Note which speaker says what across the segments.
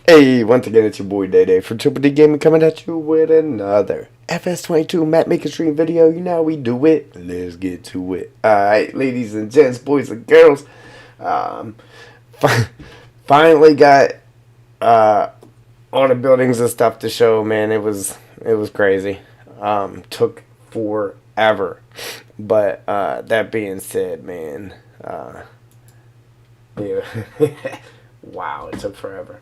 Speaker 1: Hey, once again, it's your boy Day Day from Triple D Gaming coming at you with another FS22 map making stream video. You know how we do it. Let's get to it. Alright, ladies and gents, boys and girls. Um, finally got all the buildings and stuff to show, man. It was crazy. Took forever. But that being said, man, yeah. Wow, it took forever.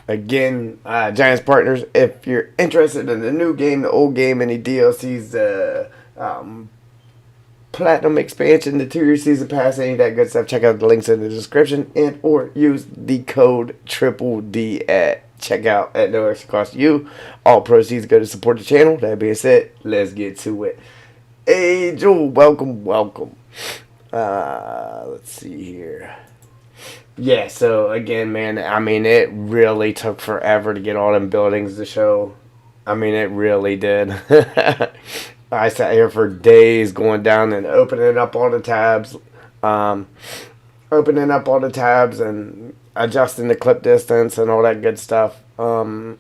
Speaker 1: Again, Giants Partners, if you're interested in the new game, the old game, any DLCs, Platinum Expansion, the 2-year Season Pass, any of that good stuff, check out the links in the description and or use the code Triple D at checkout at no extra cost to you. All proceeds go to support the channel. That being said, let's get to it. Hey, Joel, welcome. Let's see here. Yeah, so again, man, I mean, it really took forever to get all them buildings to show. I mean, it really did. I sat here for days going down and opening up all the tabs. And adjusting the clip distance and all that good stuff to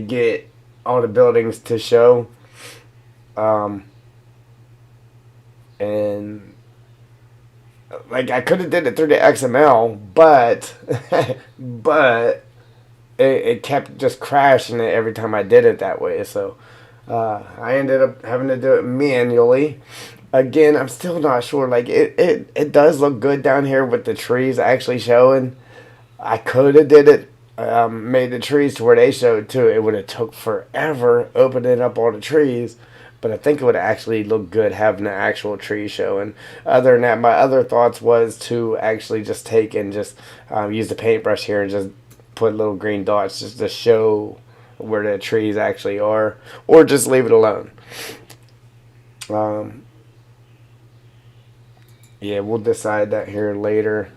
Speaker 1: get all the buildings to show. And like, I could have did it through the XML, but it kept just crashing it every time I did it that way. So I ended up having to do it manually. Again, I'm still not sure. Like, it does look good down here with the trees actually showing. I could have did it, made the trees to where they showed too. It would have took forever opening up all the trees. But I think it would actually look good having the actual tree showing. Other than that, my other thoughts was to actually just take and just use the paintbrush here and just put little green dots just to show where the trees actually are. Or just leave it alone. Yeah, we'll decide that here later.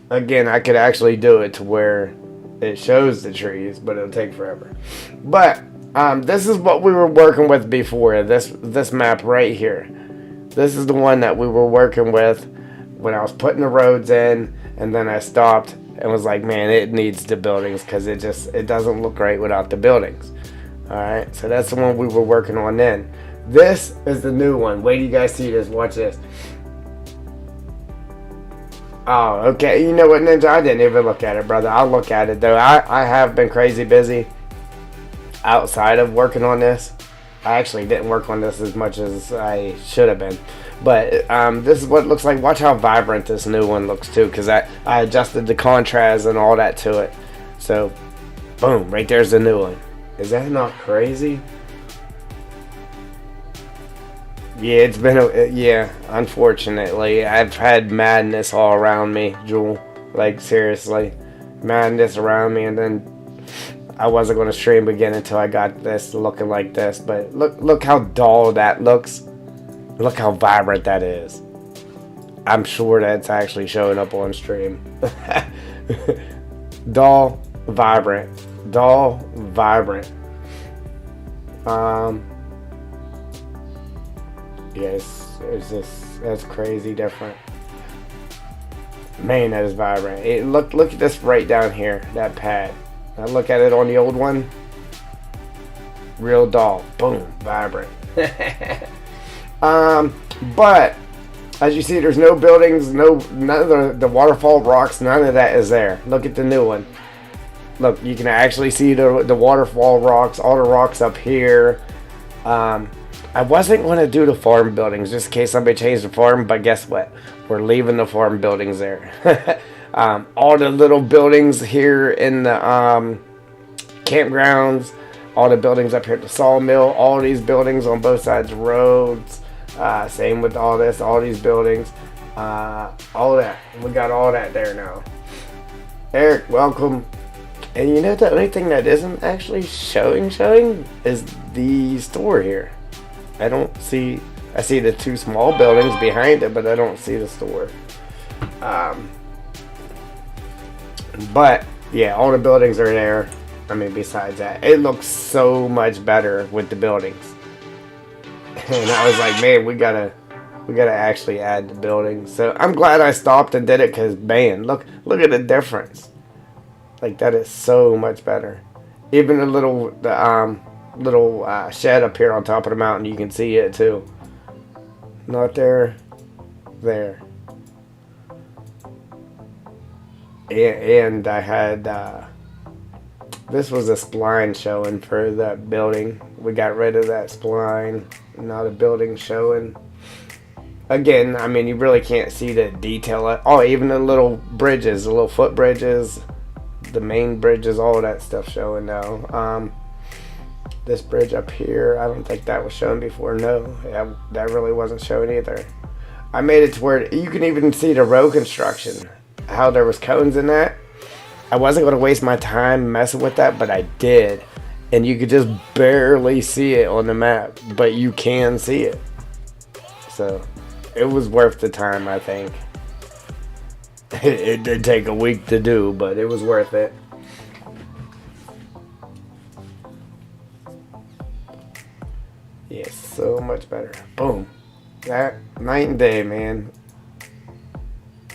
Speaker 1: Again, I could actually do it to where it shows the trees, but it'll take forever. But this is what we were working with before. This map right here. This is the one that we were working with when I was putting the roads in, and then I stopped and was like, man, it needs the buildings because it doesn't look right without the buildings. All right, so that's the one we were working on then. This is the new one. Wait till you guys see this. Watch this. Oh, okay. You know what, Ninja? I didn't even look at it, brother. I'll look at it though. I have been crazy busy. Outside of working on this, I actually didn't work on this as much as I should have been, but this is what it looks like. Watch how vibrant this new one looks too, because I adjusted the contrast and all that to it. So boom, right there's the new one. Is that not crazy? Yeah, it's been yeah, unfortunately I've had madness all around me, Jewel. Like, seriously, madness around me, and then I wasn't going to stream again until I got this looking like this. But look how dull that looks. Look how vibrant that is. I'm sure that's actually showing up on stream. Dull, vibrant. Dull, vibrant. Yes, that's crazy different. Man, that is vibrant. Look at this right down here, that pad. I look at it on the old one. Real dull. Boom. Vibrant. But as you see, there's no buildings, none of the waterfall rocks, none of that is there. Look at the new one. Look, you can actually see the waterfall rocks, all the rocks up here. I wasn't going to do the farm buildings just in case somebody changed the farm, but guess what? We're leaving the farm buildings there. All the little buildings here in the campgrounds, all the buildings up here at the sawmill, all these buildings on both sides of roads, same with all these buildings, all that. We got all that there now. Eric, welcome. And you know, the only thing that isn't actually showing is the store here. I see the two small buildings behind it, but I don't see the store. But yeah, all the buildings are there. I mean, besides that, it looks so much better with the buildings. And I was like, man, we gotta We gotta actually add the buildings. So I'm glad I stopped and did it, because man, look at the difference. Like, that is so much better. Even the little shed up here on top of the mountain, you can see it too. Not there, there. And I had this was a spline showing for that building. We got rid of that spline. Not a building showing. Again, I mean, you really can't see the detail. Oh, even the little bridges, the little foot bridges, the main bridges, all that stuff showing now. This bridge up here, I don't think that was shown before. No, that really wasn't shown either. I made it to where you can even see the road construction, how there was cones in that. I wasn't going to waste my time messing with that, but I did. And you could just barely see it on the map, but you can see it. So it was worth the time, I think. It did take a week to do, but it was worth it. Yes, so much better. Boom. That night and day, man.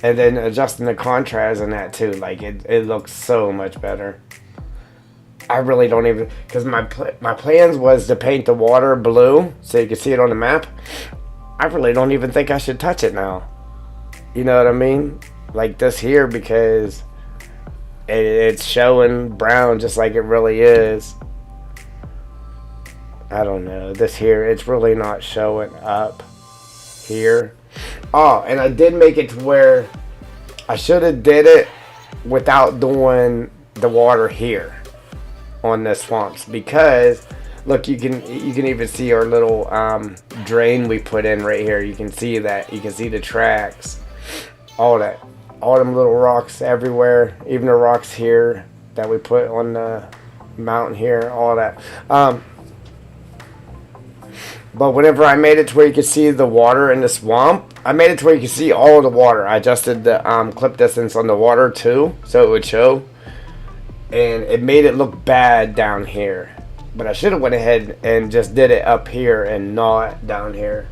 Speaker 1: And then adjusting the contrast in that too, like it looks so much better. I really don't even, because my plans was to paint the water blue so you can see it on the map. I really don't even think I should touch it now. You know what I mean? Like this here, because it's showing brown just like it really is. I don't know. This here, it's really not showing up here. Oh, and I did make it to where I should have did it without doing the water here on the swamps, because look, you can even see our little drain we put in right here. You can see that. You can see the tracks. All that. All them little rocks everywhere. Even the rocks here that we put on the mountain here. All that. But whenever I made it to where you could see the water in the swamp, I made it to where you could see all of the water. I adjusted the clip distance on the water too, so it would show. And it made it look bad down here. But I should have went ahead and just did it up here and not down here.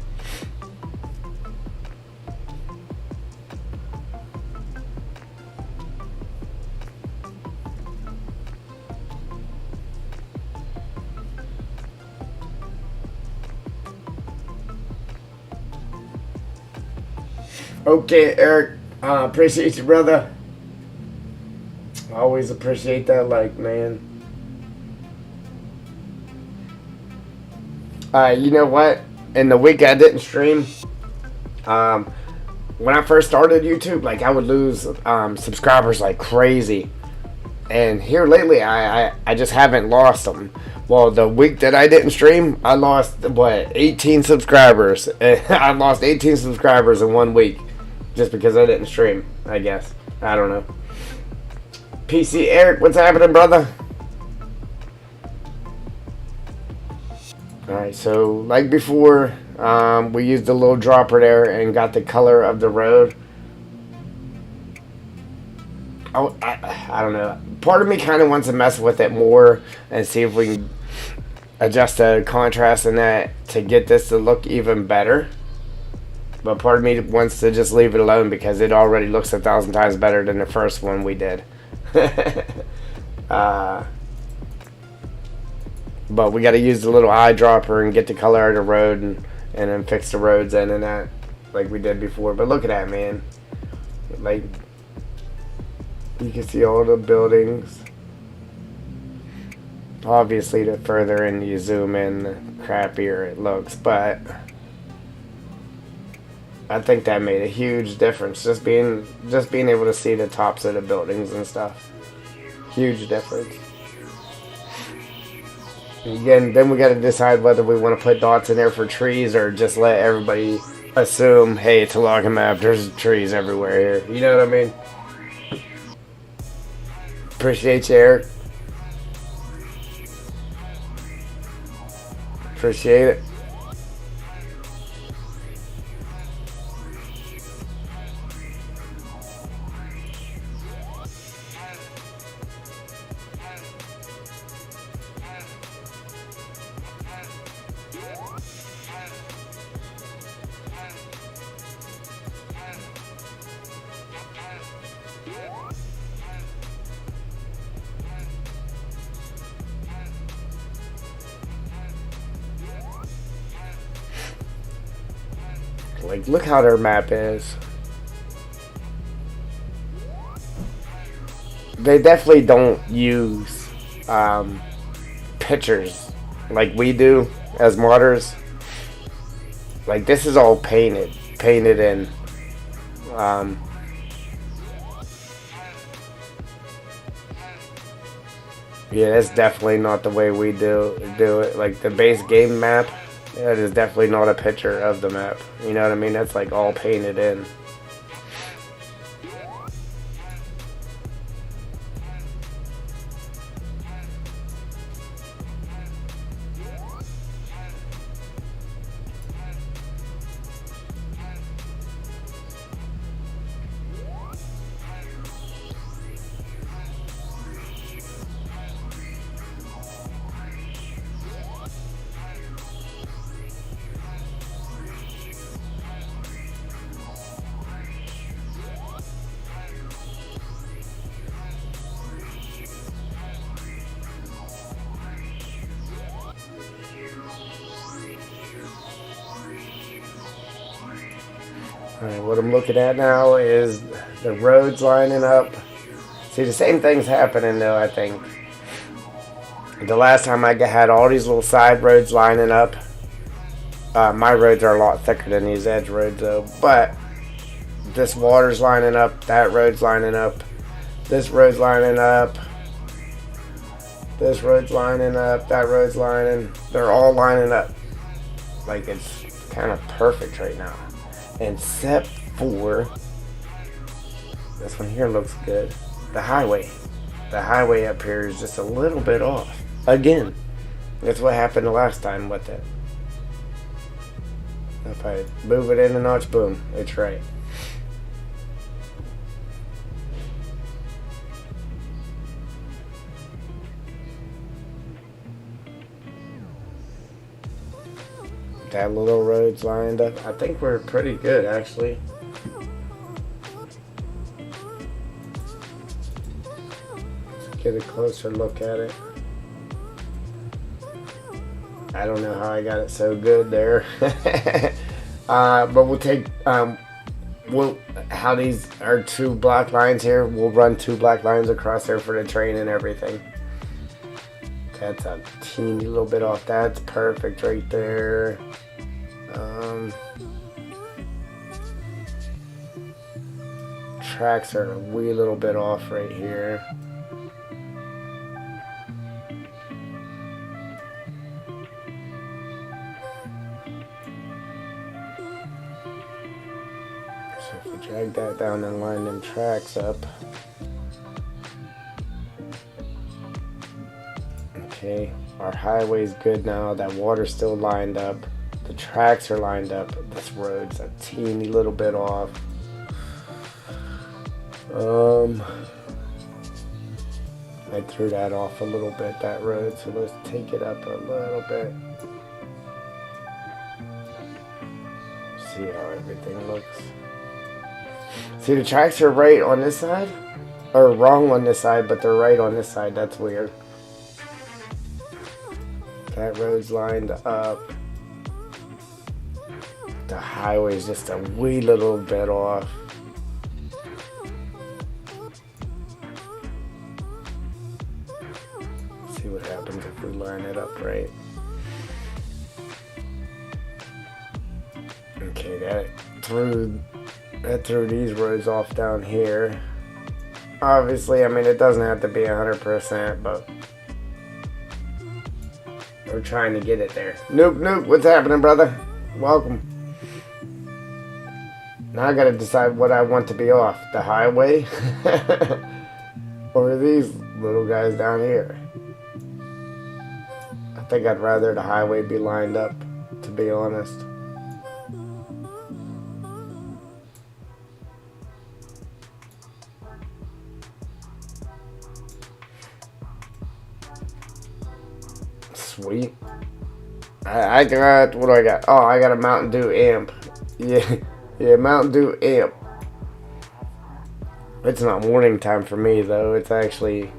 Speaker 1: Okay, Eric, appreciate you, brother. Always appreciate that like, man. You know what? In the week I didn't stream, when I first started YouTube, like I would lose subscribers like crazy. And here lately, I just haven't lost them. Well, the week that I didn't stream, I lost, what, 18 subscribers. I lost 18 subscribers in 1 week. Just because I didn't stream, I guess. I don't know. PC Eric, what's happening, brother? Alright, so like before, we used a little dropper there and got the color of the road. Oh, I don't know. Part of me kind of wants to mess with it more and see if we can adjust the contrast in that to get this to look even better. But part of me wants to just leave it alone because it already looks 1,000 times better than the first one we did. But we got to use the little eyedropper and get the color of the road and then fix the roads in and that like we did before. But look at that, man. Like, you can see all the buildings. Obviously, the further in you zoom in, the crappier it looks, but I think that made a huge difference. Just being able to see the tops of the buildings and stuff. Huge difference. Again, then we got to decide whether we want to put dots in there for trees or just let everybody assume, hey, it's a logging map. There's trees everywhere here. You know what I mean? Appreciate you, Eric. Appreciate it. Like, look how their map is. They definitely don't use pictures like we do as modders. Like, this is all painted in. Yeah, that's definitely not the way we do it. Like, the base game map, that is definitely not a picture of the map. You know what I mean? That's like all painted in. Alright, what I'm looking at now is the roads lining up. See, the same thing's happening though, I think. The last time I had all these little side roads lining up. My roads are a lot thicker than these edge roads though. But this water's lining up, that road's lining up, this road's lining up, this road's lining up, that road's lining. They're all lining up. Like, it's kind of perfect right now. Except for this one here looks good. The highway up here is just a little bit off. Again, that's what happened the last time with it. If I move it in a notch, boom, it's right. That little road's lined up. I think we're pretty good, actually. Let's get a closer look at it. I don't know how I got it so good there. But we'll take, how these are two black lines here, we'll run two black lines across there for the train and everything. That's a teeny little bit off. That's perfect right there. Tracks are a wee little bit off right here. So if we drag that down and line them tracks up. Okay, our highway's good now. That water's still lined up. The tracks are lined up. This road's a teeny little bit off. I threw that off a little bit, that road, so let's take it up a little bit. See how everything looks. See, the tracks are right on this side, or wrong on this side, but they're right on this side. That's weird. That road's lined up. The highway's just a wee little bit off. See what happens if we line it up right. Okay, that threw these roads off down here. Obviously, I mean, it doesn't have to be 100%, but we're trying to get it there. Nope, what's happening, brother? Welcome. Now I gotta decide what I want to be off. The highway? Or these little guys down here? I think I'd rather the highway be lined up, to be honest. Sweet. I got, what do I got? Oh, I got a Mountain Dew amp. Yeah, Mountain Dew amp. It's not morning time for me though. It's actually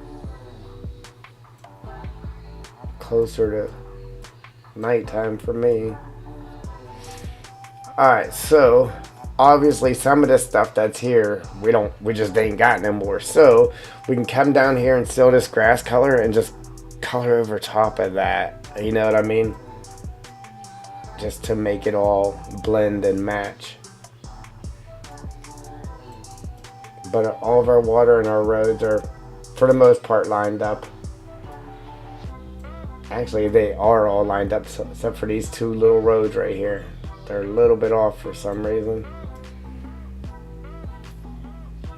Speaker 1: closer to nighttime for me. Alright, so obviously some of this stuff that's here, we just ain't got no more. So we can come down here and steal this grass color and just color over top of that. You know what I mean? Just to make it all blend and match. But all of our water and our roads are, for the most part, lined up. Actually, they are all lined up, except for these two little roads right here. They're a little bit off for some reason.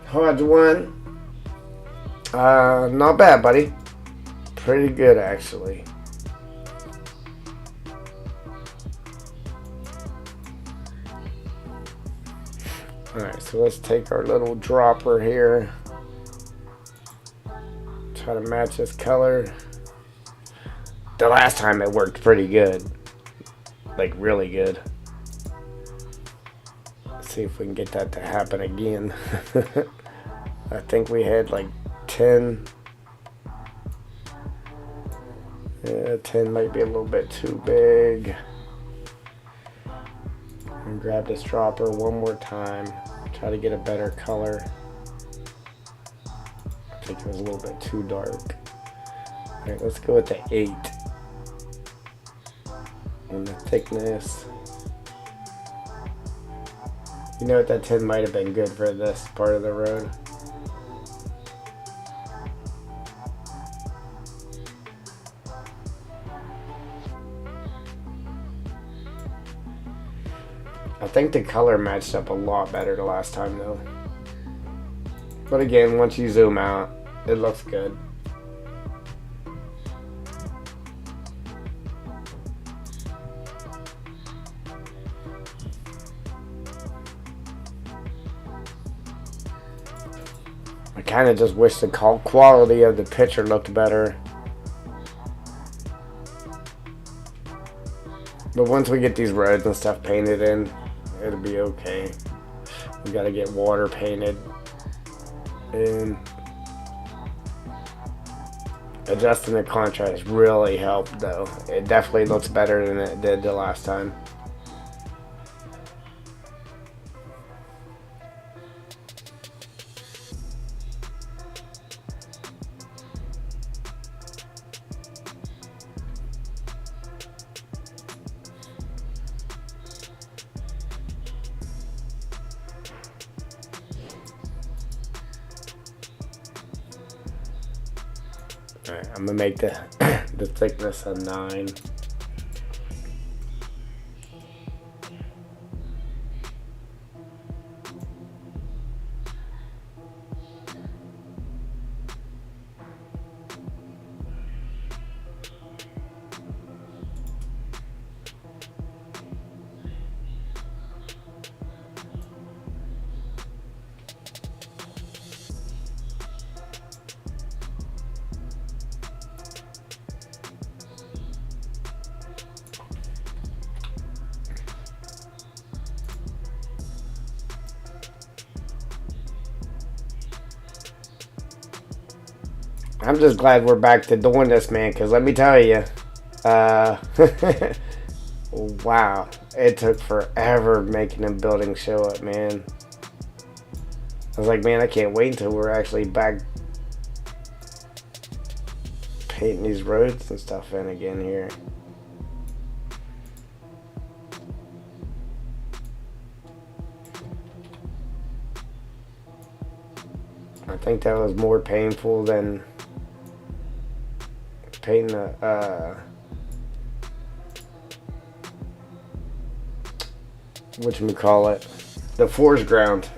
Speaker 1: Hodge 1. Not bad, buddy. Pretty good, actually. Alright, so let's take our little dropper here. Try to match this color. The last time it worked pretty good. Like, really good. Let's see if we can get that to happen again. I think we had like 10. Yeah, 10 might be a little bit too big. And grab this dropper one more time. Try to get a better color. I think it was a little bit too dark. Alright, let's go with the 8. And the thickness. You know what, that 10 might have been good for this part of the road. I think the color matched up a lot better the last time though. But again, once you zoom out, it looks good. I kind of just wish the quality of the picture looked better. But once we get these roads and stuff painted in, it'll be okay. We gotta get water painted in. Adjusting the contrast really helped though. It definitely looks better than it did the last time. Alright, I'm gonna make the the thickness a 9. I'm just glad we're back to doing this, man, because let me tell you, wow, it took forever making the building show up, man. I was like, man, I can't wait until we're actually back painting these roads and stuff in again here. I think that was more painful than painting the whatchamacallit, the forest ground.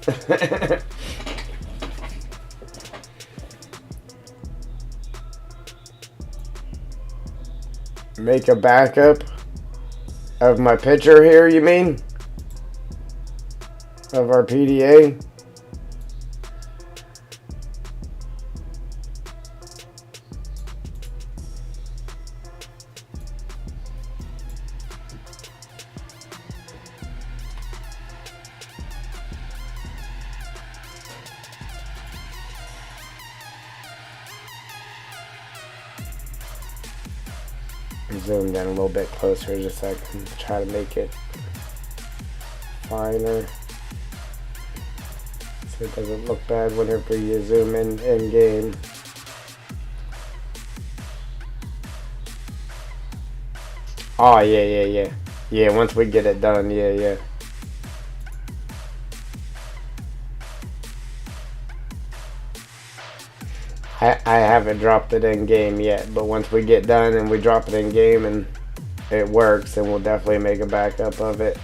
Speaker 1: Make a backup of my picture here, you mean? Of our PDA? Zoom in a little bit closer just so I can try to make it finer, so it doesn't look bad whenever you zoom in game. Oh yeah, once we get it done, yeah. I haven't dropped it in game yet, but once we get done and we drop it in game and it works, then we'll definitely make a backup of it.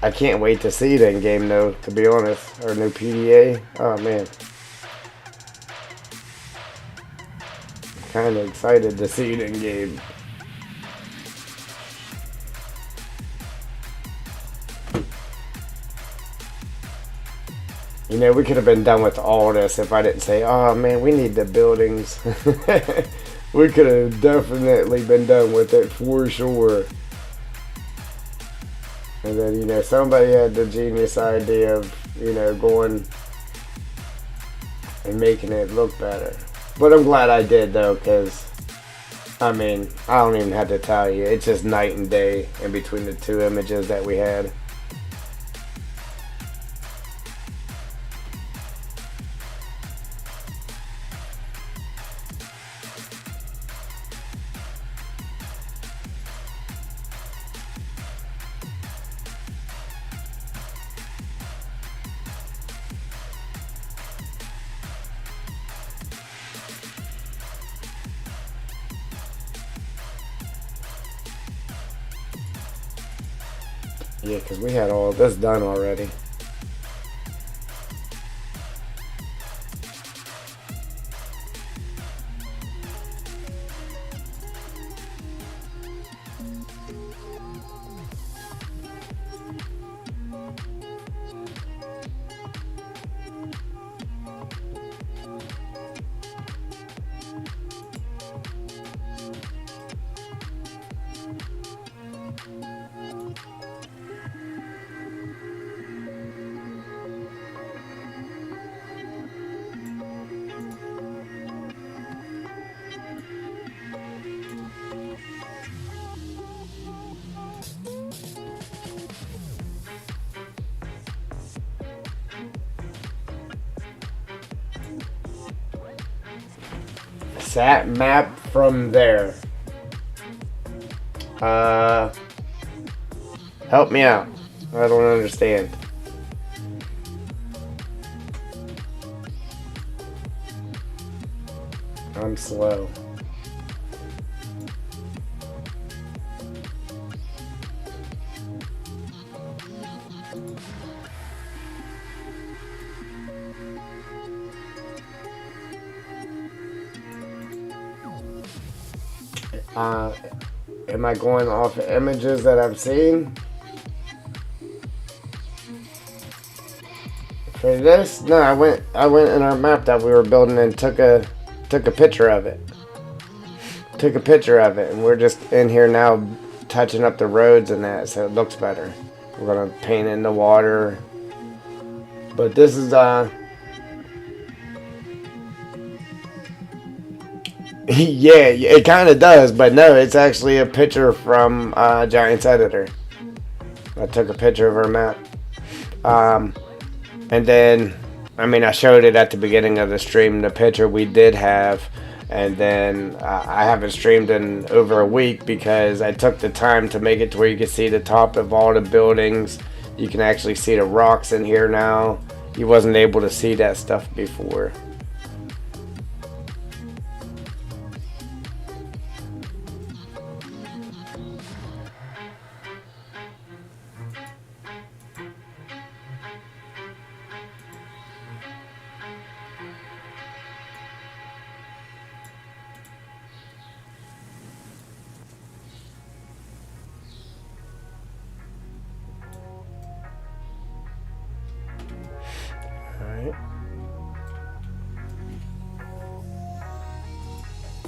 Speaker 1: I can't wait to see it in game though, to be honest. Our new PDA. Oh man. I'm kind of excited to see it in game. You know, we could have been done with all this if I didn't say, oh man, we need the buildings. We could have definitely been done with it for sure. And then, you know, somebody had the genius idea of, you know, going and making it look better. But I'm glad I did though, because, I mean, I don't even have to tell you. It's just night and day in between the two images that we had. Yeah, because we had all this done already. Sat map from there. Help me out. I don't understand. I'm slow. Am I going off of images that I've seen? For this? No, I went in our map that we were building and took a picture of it. Took a picture of it, and we're just in here now touching up the roads and that, so it looks better. We're gonna paint in the water. But this is yeah, it kind of does, but no, it's actually a picture from Giants Editor. I took a picture of our map. And then, I mean, I showed it at the beginning of the stream, the picture we did have. And then I haven't streamed in over a week because I took the time to make it to where you can see the top of all the buildings. You can actually see the rocks in here now. You wasn't able to see that stuff before.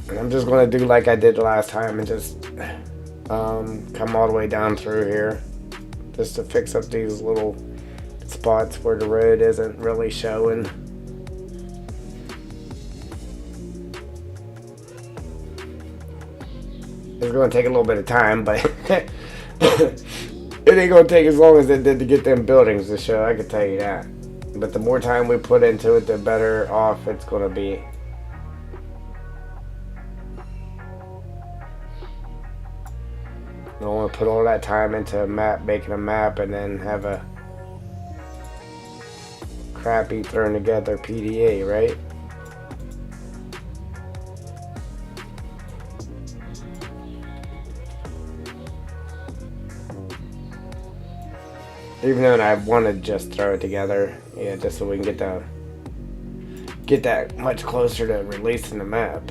Speaker 1: And I'm just going to do like I did last time and just come all the way down through here just to fix up these little spots where the road isn't really showing. It's going to take a little bit of time, but it ain't going to take as long as it did to get them buildings to show, I can tell you that. But the more time we put into it, the better off it's going to be. I don't want to put all that time into a map, making a map, and then have a crappy thrown together PDA, right? Even though I want to just throw it together, yeah, just so we can get that much closer to releasing the map.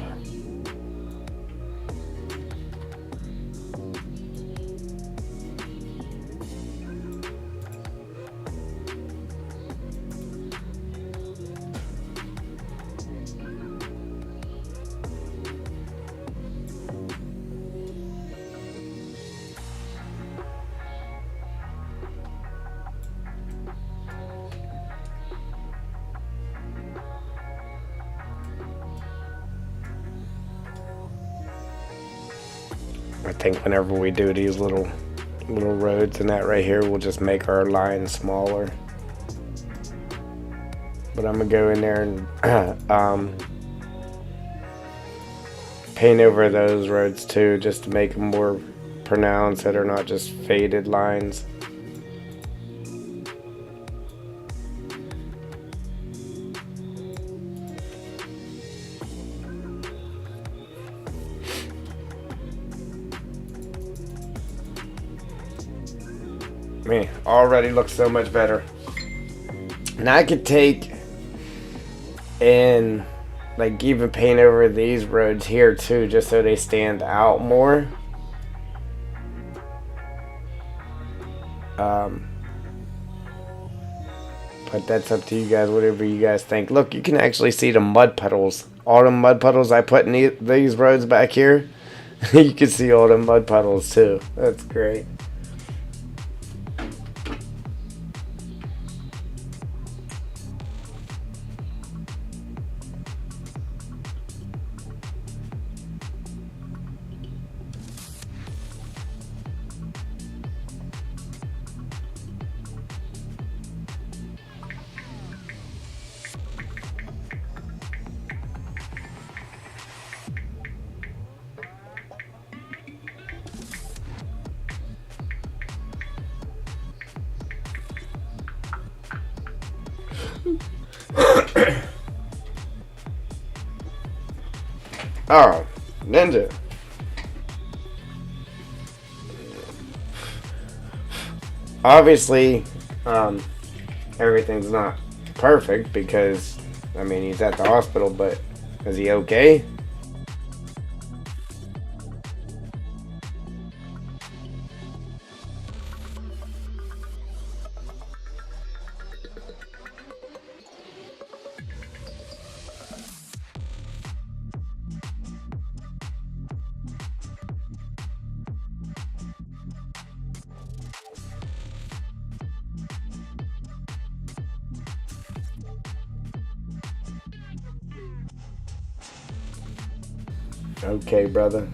Speaker 1: I think whenever we do these little roads and that right here, we'll just make our line smaller. But I'm gonna go in there and paint over those roads too, just to make them more pronounced, that are not just faded lines. Man, already looks so much better. And I could take and like even paint over these roads here too, just so they stand out more. But that's up to you guys, whatever you guys think. Look, you can actually see the mud puddles. All the mud puddles I put in these roads back here. You can see all the mud puddles too. That's great. Oh, Ninja. Obviously, everything's not perfect because, I mean, he's at the hospital, but is he okay? Okay, brother.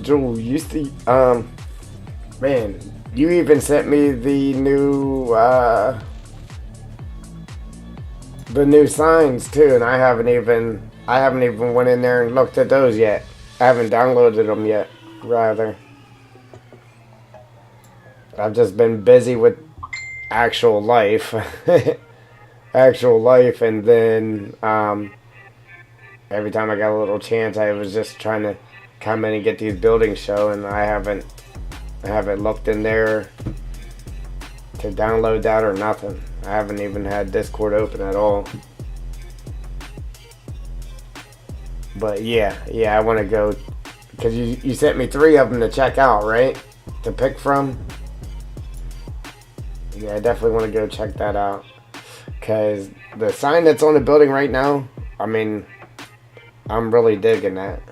Speaker 1: Jewel, you see, man, you even sent me the new signs too, and I haven't even went in there and looked at those yet. I haven't downloaded them yet, rather. I've just been busy with actual life, and then, every time I got a little chance, I was just trying to come in and get these buildings shown. I haven't looked in there to download that or nothing. I haven't even had Discord open at all. But yeah, I want to go Because you sent me 3 of them to check out, right? To pick from. Yeah, I definitely want to go check that out. Because the sign that's on the building right now, I mean, I'm really digging that.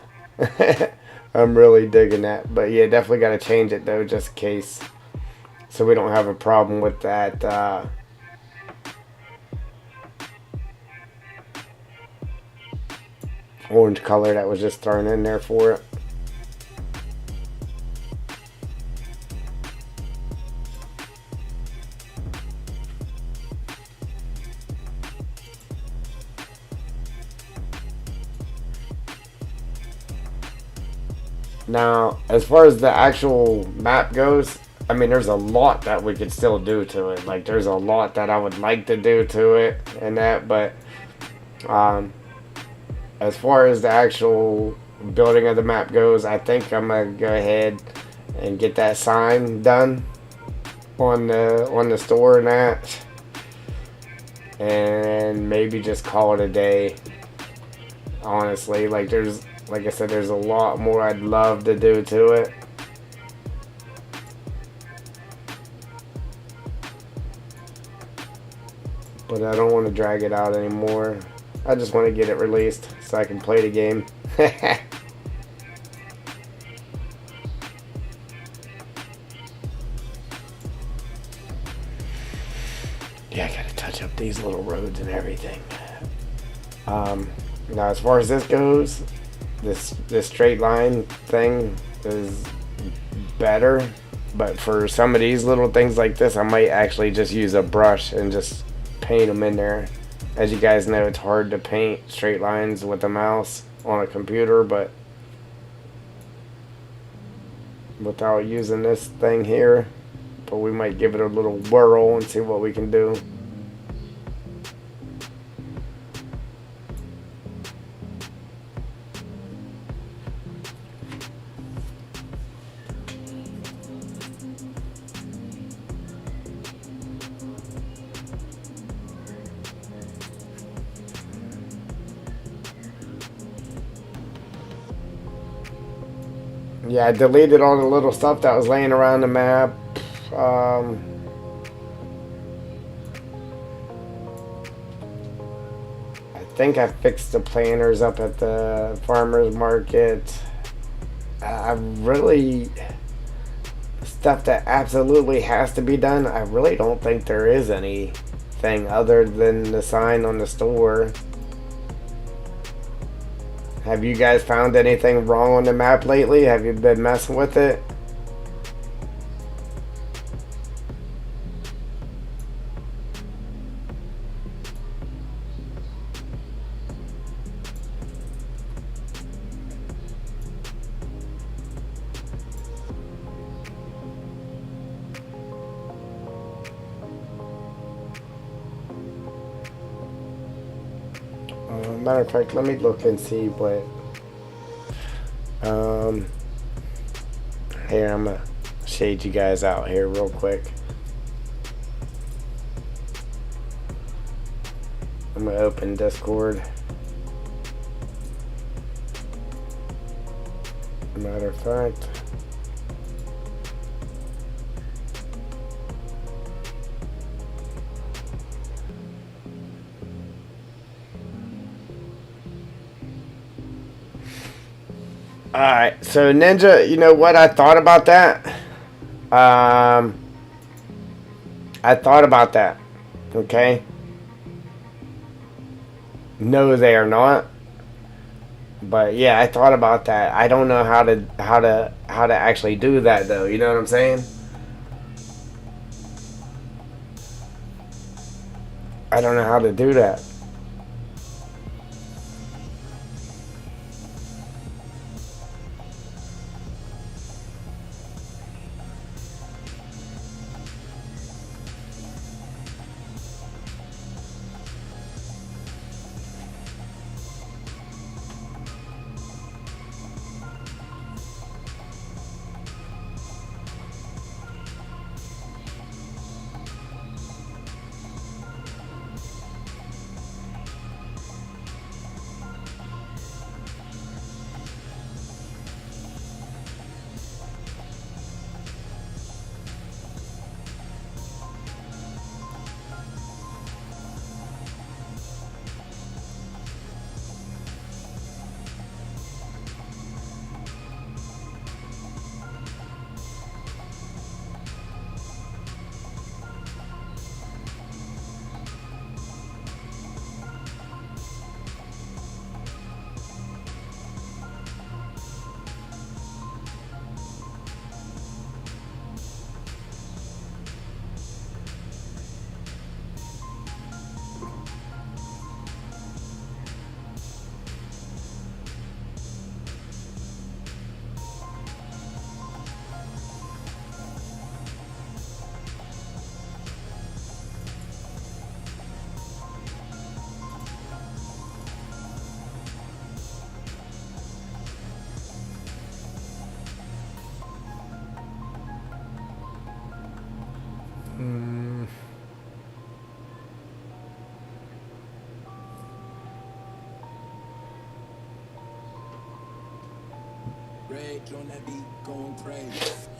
Speaker 1: I'm really digging that. But yeah, definitely got to change it though, just in case. So we don't have a problem with that. Orange color that was just thrown in there for it. Now, as far as the actual map goes, I mean, there's a lot that we could still do to it. Like, there's a lot that I would like to do to it and that, but as far as the actual building of the map goes, I think I'm gonna go ahead and get that sign done on the store and that, and maybe just call it a day. Honestly, like I said, there's a lot more I'd love to do to it. But I don't want to drag it out anymore. I just want to get it released so I can play the game. Yeah, I gotta touch up these little roads and everything. Now, as far as this goes, this straight line thing is better. But for some of these little things like this, I might actually just use a brush and just paint them in there. As you guys know, it's hard to paint straight lines with a mouse on a computer, but without using this thing here. But we might give it a little whirl and see what we can do. Yeah, I deleted all the little stuff that was laying around the map. I think I fixed the planters up at the farmer's market. I really... Stuff that absolutely has to be done, I really don't think there is anything other than the sign on the store. Have you guys found anything wrong on the map lately? Have you been messing with it? Matter of fact, let me look and see what. Here, I'm gonna shade you guys out here real quick. I'm gonna open Discord. Matter of fact. Alright, so Ninja, you know what? I thought about that. I thought about that. Okay? No, they are not. But yeah, I thought about that. I don't know how to actually do that though. You know what I'm saying? I don't know how to do that.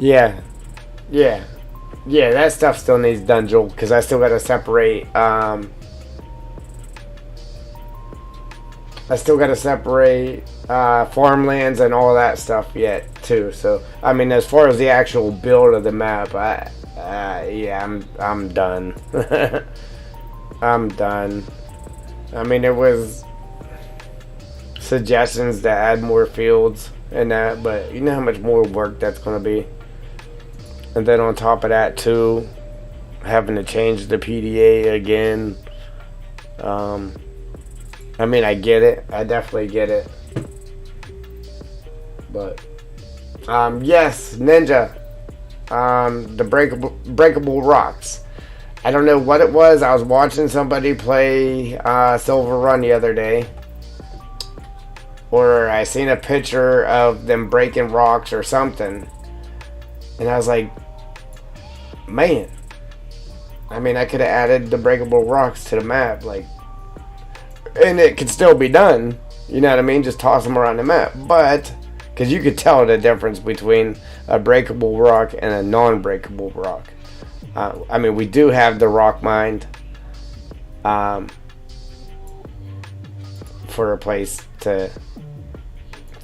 Speaker 1: Yeah, yeah, yeah. That stuff still needs done, Joel, because I still got to separate. I still got to separate farmlands and all that stuff yet too. So I mean, as far as the actual build of the map, yeah, I'm done. I'm done. I mean, it was suggestions to add more fields and that, but you know how much more work that's going to be. And then on top of that too, having to change the PDA again. I mean, I get it. I definitely get it. But yes, Ninja. The breakable rocks. I don't know what it was. I was watching somebody play Silver Run the other day, or I seen a picture of them breaking rocks or something, and I was like, man. I mean, I could have added the breakable rocks to the map, like, and it could still be done. You know what I mean? Just toss them around the map, but because you could tell the difference between a breakable rock and a non-breakable rock. I mean, we do have the rock mined for a place to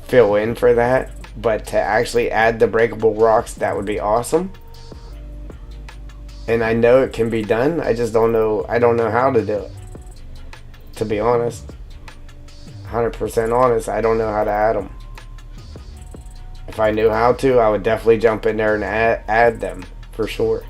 Speaker 1: fill in for that, but to actually add the breakable rocks, that would be awesome. And I know it can be done. I just don't know. I don't know how to do it. To be honest, 100% honest, I don't know how to add them. If I knew how to, I would definitely jump in there and add them for sure.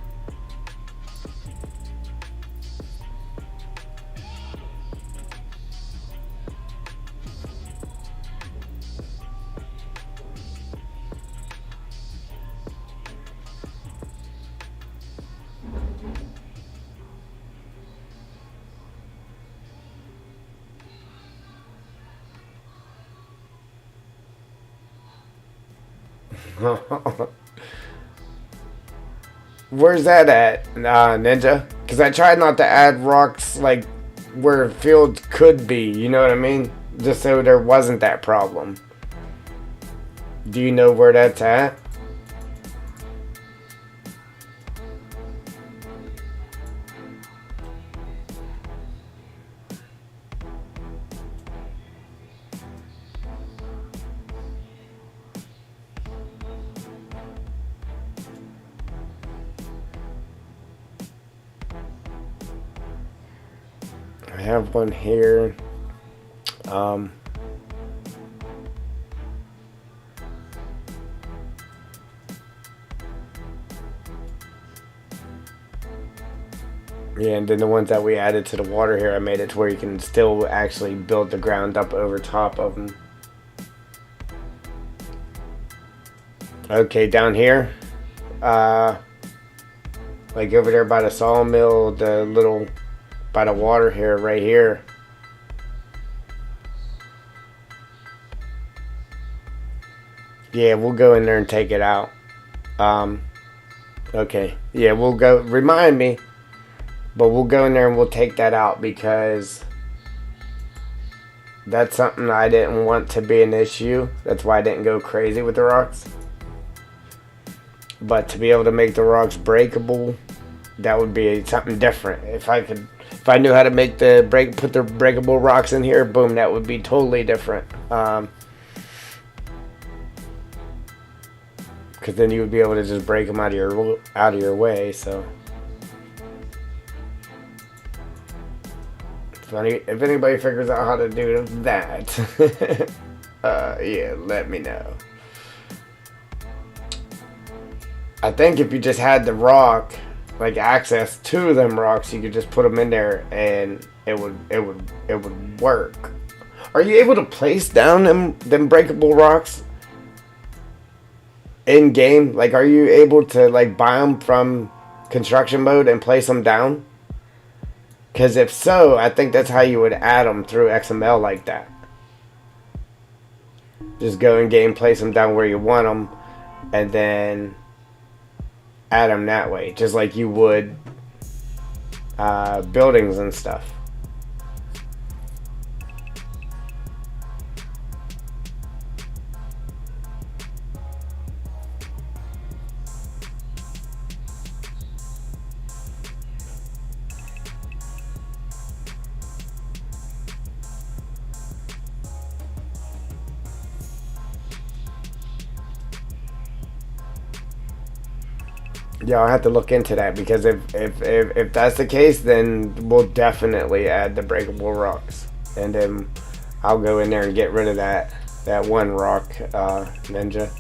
Speaker 1: Where's that at, Ninja? Because I tried not to add rocks like where fields could be, you know what I mean? Just so there wasn't that problem. Do you know where that's at? I have one here. Yeah, and then the ones that we added to the water here, I made it to where you can still actually build the ground up over top of them. Okay, down here, like over there by the sawmill, the little, by the water here, right here. Yeah, we'll go in there and take it out. Okay, yeah, we'll go, remind me. But we'll go in there and we'll take that out because that's something I didn't want to be an issue. That's why I didn't go crazy with the rocks. But to be able to make the rocks breakable, that would be something different. If I knew how to make put the breakable rocks in here, boom, that would be totally different. Because then you would be able to just break them out of your way. So. If anybody figures out how to do that, yeah, let me know. I think if you just had the rock, like access to them rocks, you could just put them in there and it would work. Are you able to place down them breakable rocks in game? Like, are you able to like buy them from construction mode and place them down? Because if so, I think that's how you would add them through XML like that. Just go in game, place them down where you want them, and then add them that way. Just like you would buildings and stuff. Yeah, I'll have to look into that, because if that's the case, then we'll definitely add the breakable rocks, and then I'll go in there and get rid of that one rock, Ninja,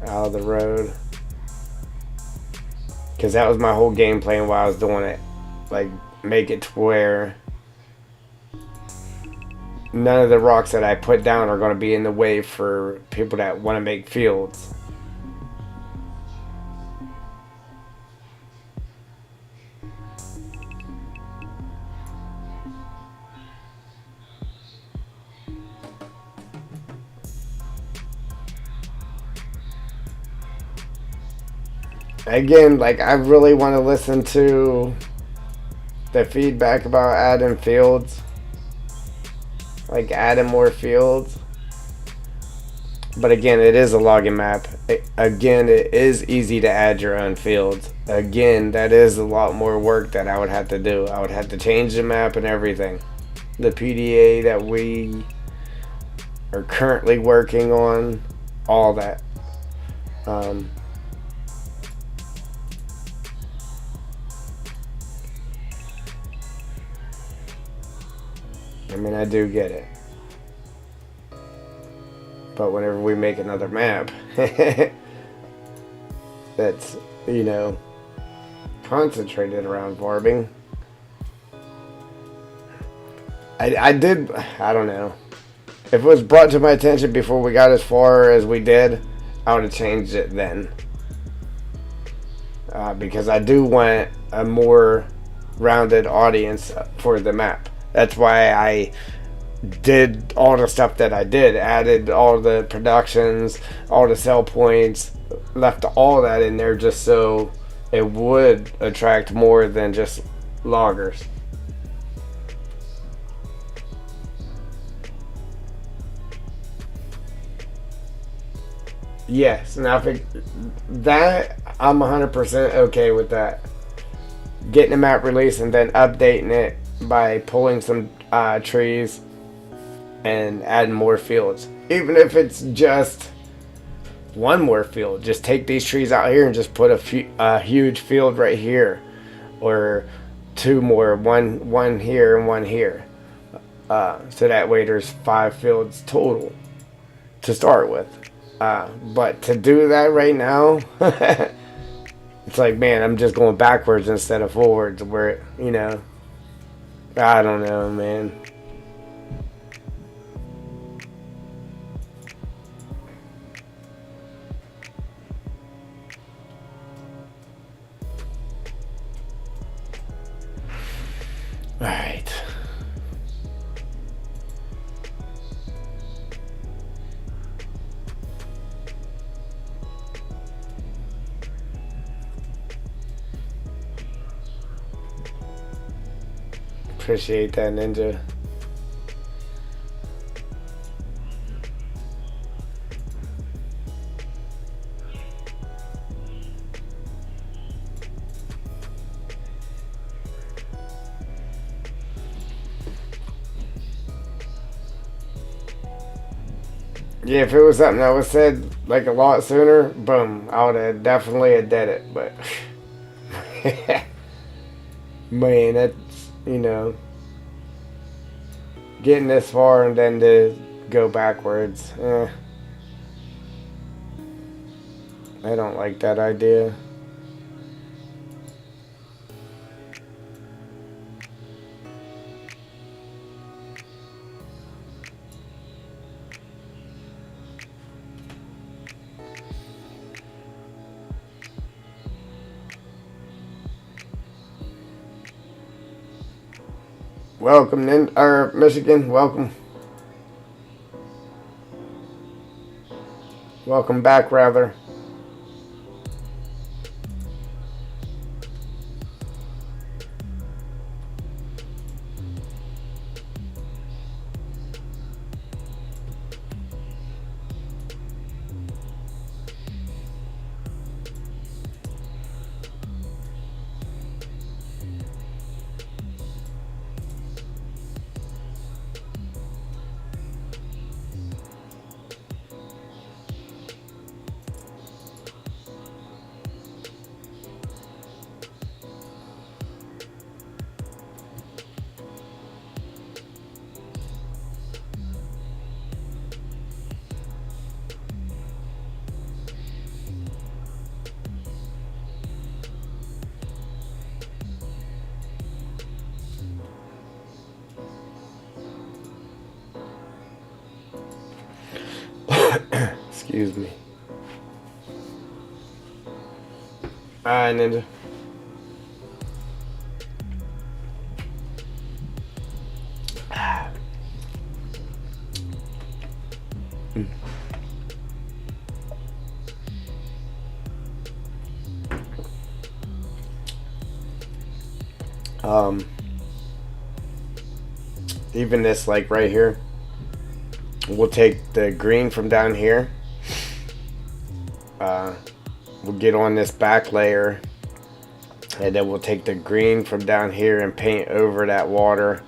Speaker 1: out of the road, because that was my whole game plan while I was doing it. Like, make it to where none of the rocks that I put down are going to be in the way for people that want to make fields. Again, like, I really want to listen to the feedback about adding fields, like adding more fields. But again, it is a logging map. Again, it is easy to add your own fields. Again, that is a lot more work that I would have to do. I would have to change the map and everything. The PDA that we are currently working on, all that. I mean, I do get it. But whenever we make another map that's, you know, concentrated around farming, I don't know. If it was brought to my attention before we got as far as we did, I would have changed it then. Because I do want a more rounded audience for the map. That's why I did all the stuff that I did. Added all the productions, all the sell points, left all that in there just so it would attract more than just loggers. Yes, now that I'm 100% okay with that. Getting a map release and then updating it by pulling some trees and adding more fields. Even if it's just one more field, just take these trees out here and just put a huge field right here, or two more, one here and one here. So that way there's 5 fields total to start with. But to do that right now, it's like, man, I'm just going backwards instead of forwards. Where, you know, I don't know, man. All right. Appreciate that, Ninja. Yeah, if it was something that was said like a lot sooner, boom, I would have definitely have did it. But man, that's, you know, getting this far and then to go backwards. I don't like that idea. Welcome, Michigan. Welcome. Welcome back, rather. Excuse me. Alright, Ninja. Even this, like right here, we'll take the green from down here. We'll get on this back layer, and then we'll take the green from down here and paint over that water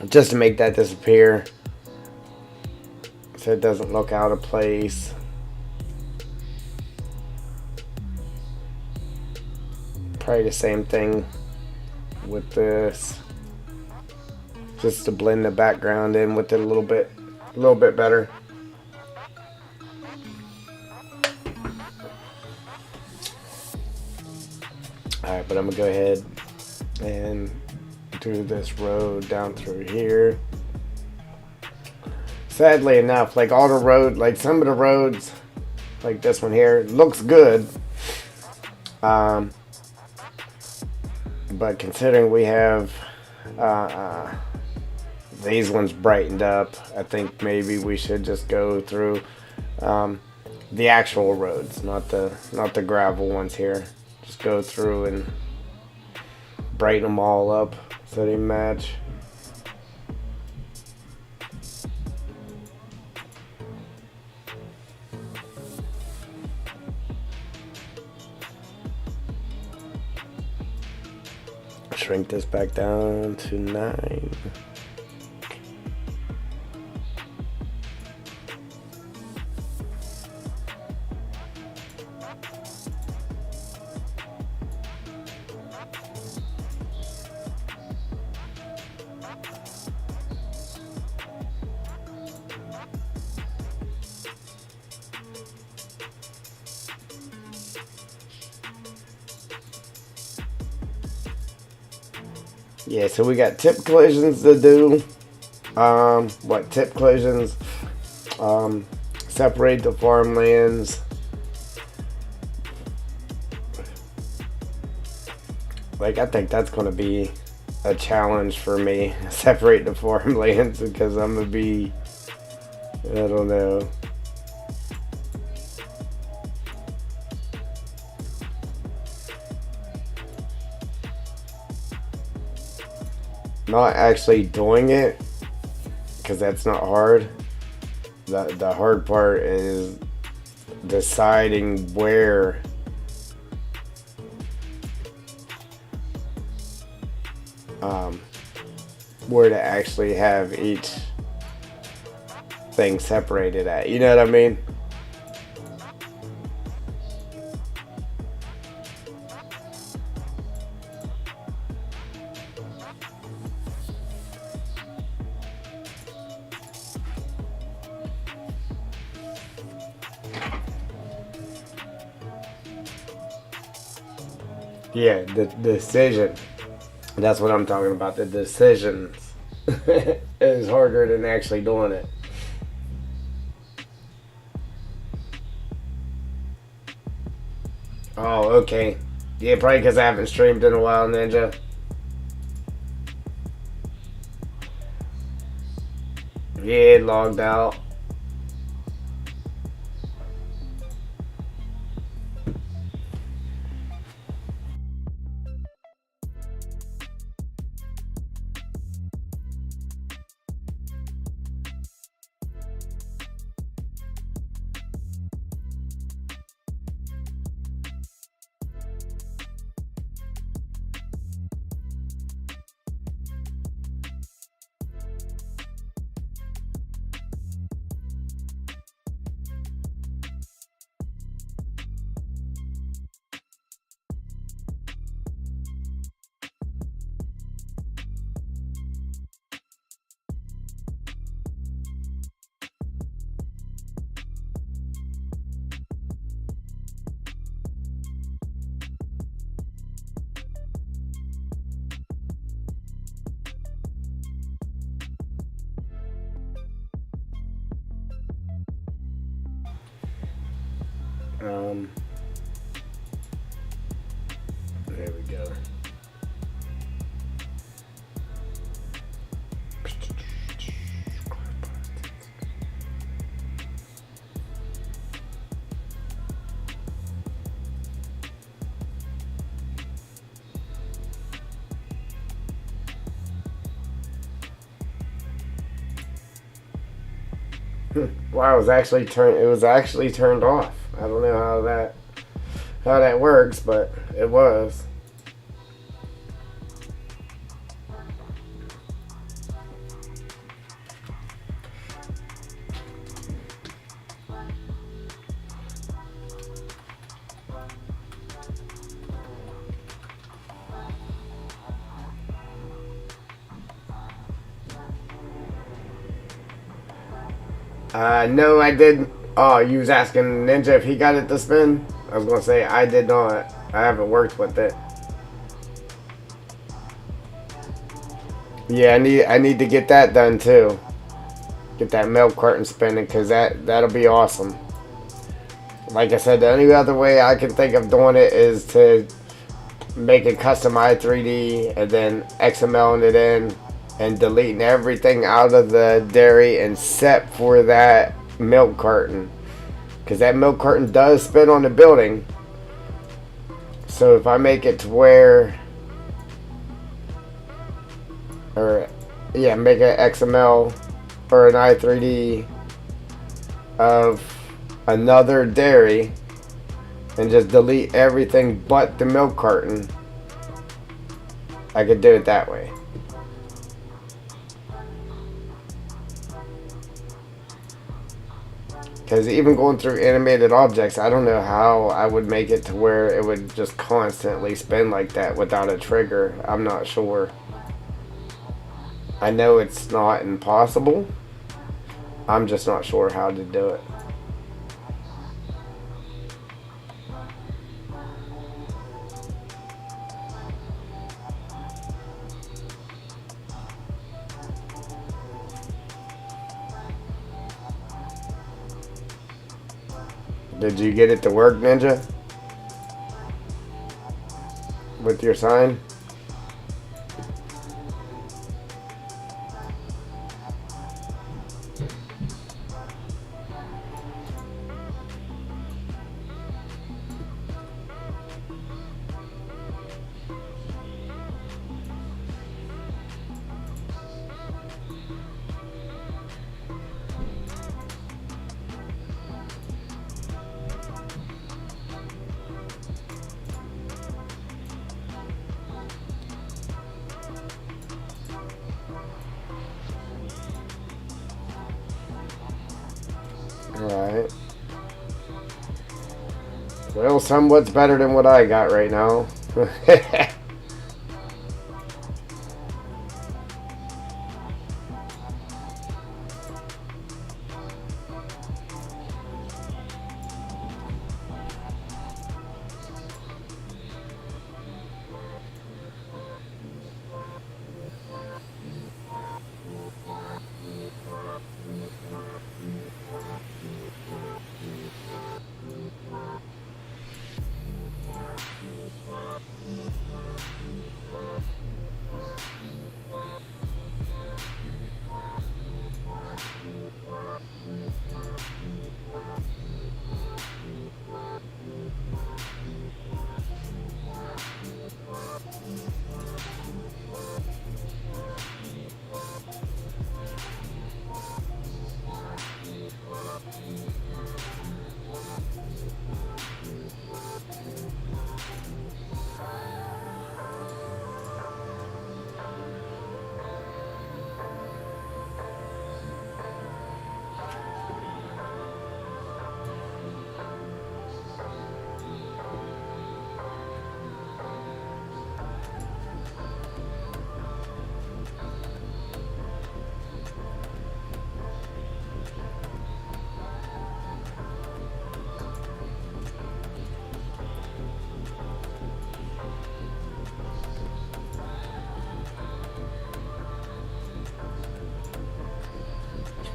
Speaker 1: just to make that disappear so it doesn't look out of place. Probably the same thing with this, just to blend the background in with it a little bit better. Alright, but I'm gonna go ahead and do this road down through here. Sadly enough, like all the road, like some of the roads, like this one here, looks good. But considering we have these ones brightened up, I think maybe we should just go through the actual roads, not the gravel ones here. Just go through and brighten them all up so they match. Shrink this back down to 9. Yeah, so we got tip collisions to do. What tip collisions? Separate the farmlands. Like, I think that's going to be a challenge for me. Separate the farmlands, because I'm going to be, I don't know. Not actually doing it, because that's not hard. The hard part is deciding where to actually have each thing separated at. You know what I mean? Yeah, the decision. That's what I'm talking about. The decisions is harder than actually doing it. Oh, okay. Yeah, probably because I haven't streamed in a while, Ninja. Yeah, it logged out. There we go. Wow, it was actually turned off. I don't know how that works, but it was. No, I didn't. Oh, you was asking Ninja if he got it to spin? I was gonna say I did not. I haven't worked with it. Yeah, I need to get that done too. Get that milk carton spinning, cause that'll be awesome. Like I said, the only other way I can think of doing it is to make a custom i3D and then XMLing it in and deleting everything out of the dairy except for that milk carton, because that milk carton does spin on the building. So if I make it to where, or yeah, make an XML or an i3D of another dairy and just delete everything but the milk carton, I could do it that way. Because even going through animated objects, I don't know how I would make it to where it would just constantly spin like that without a trigger. I'm not sure. I know it's not impossible. I'm just not sure how to do it. Did you get it to work, Ninja? With your sign? Alright. Well, somewhat's better than what I got right now.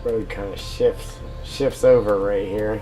Speaker 1: Road kind of shifts over right here.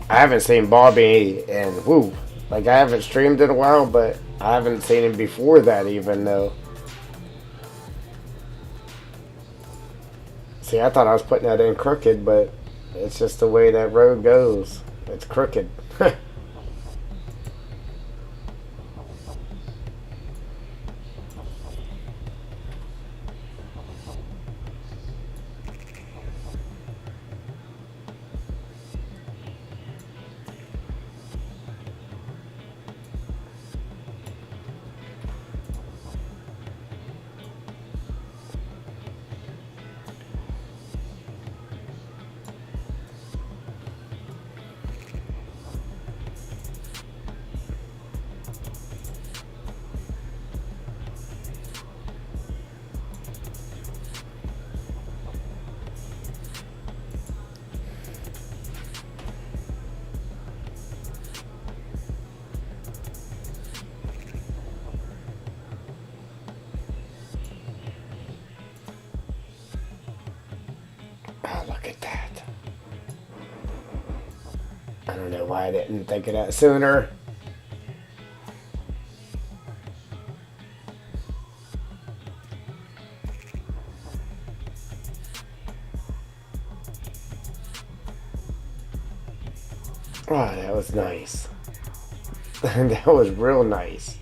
Speaker 1: I haven't seen Bobby and woo. Like I haven't streamed in a while, but I haven't seen him before that even though. See, I thought I was putting that in crooked, but it's just the way that road goes. It's crooked. Oh, look at that. I don't know why I didn't think of that sooner. Oh, that was nice. That was real nice.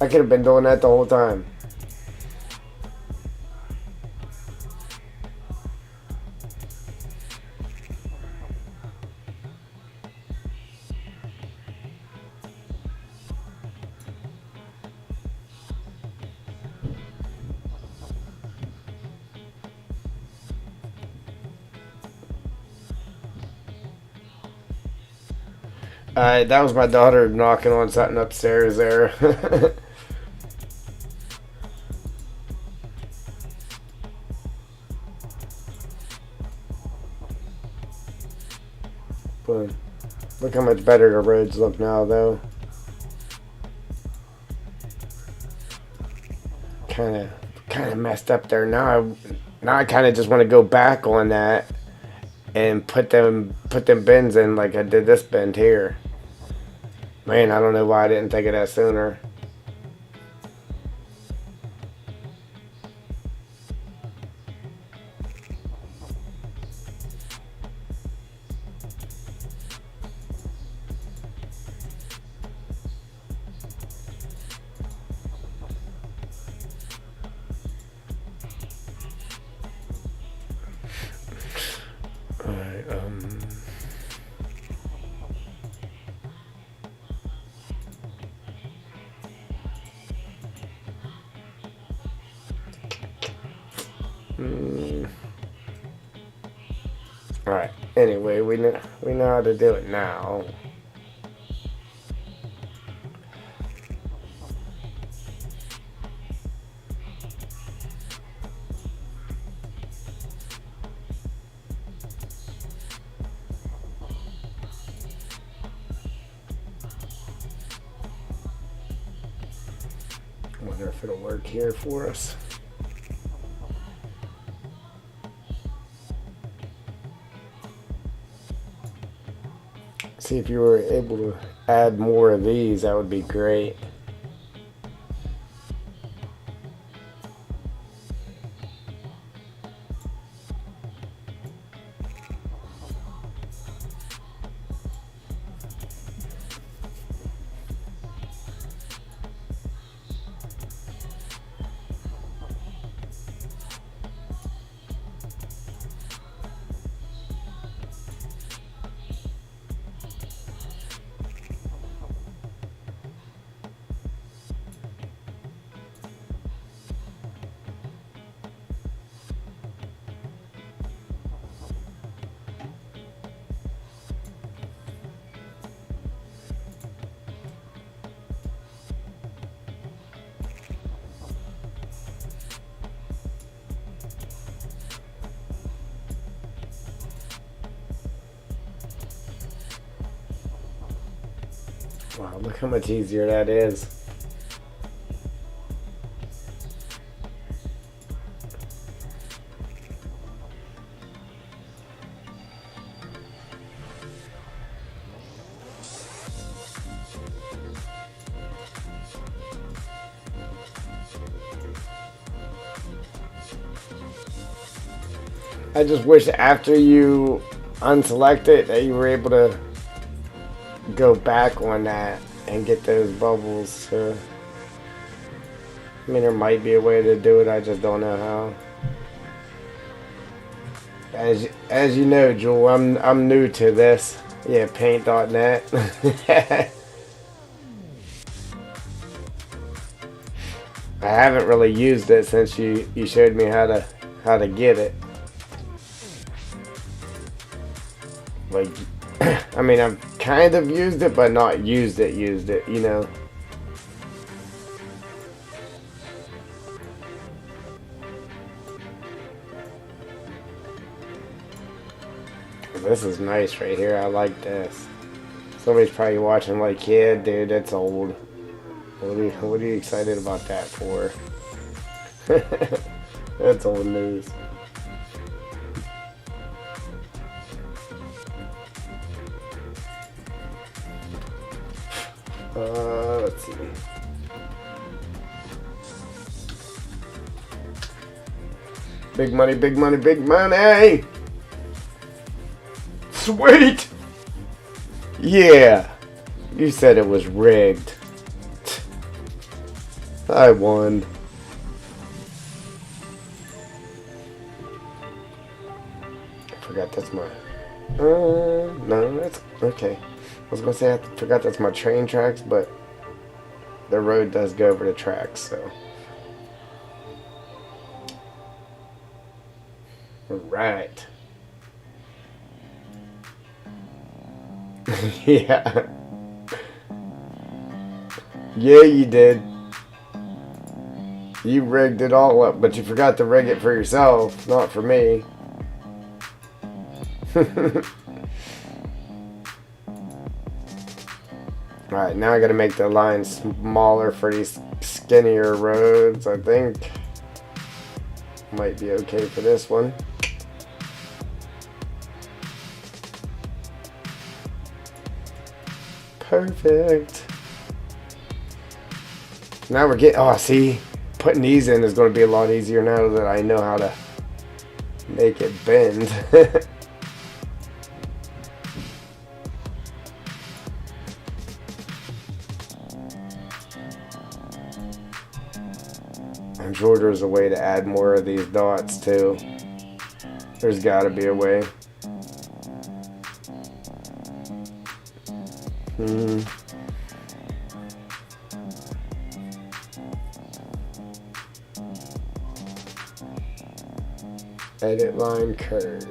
Speaker 1: I could have been doing that the whole time. That was my daughter knocking on something upstairs there. But look how much better the roads look now, though. Kind of messed up there. Now I kind of just want to go back on that and put them bends in like I did this bend here. Man, I don't know why I didn't think of that sooner. Alright, Alright, anyway, we know how to do it now. I wonder if it'll work here for us. See if you were able to add more of these, that would be great. Wow, look how much easier that is. I just wish after you unselect it that you were able to go back on that and get those bubbles. I mean, there might be a way to do it. I just don't know how. As you know, Jewel, I'm new to this. Yeah, paint.net. I haven't really used it since you showed me how to get it. Like, I mean, I've kind of used it, but not used it, you know. This is nice right here. I like this. Somebody's probably watching like, yeah, dude, that's old. What are you excited about that for? That's old news. Let's see. Big money, big money, big money! Sweet! Yeah! You said it was rigged. I won. I forgot that's my... no, that's... Okay. I was gonna say I forgot that's my train tracks, but the road does go over the tracks, so... Alright. Yeah. Yeah, you did. You rigged it all up, but you forgot to rig it for yourself, not for me. Alright, now I gotta make the line smaller for these skinnier roads, I think. Might be okay for this one. Perfect. Now we're getting, oh, see, putting these in is going to be a lot easier now that I know how to make it bend. I'm sure there's a way to add more of these dots too. There's got to be a way. Edit line curve.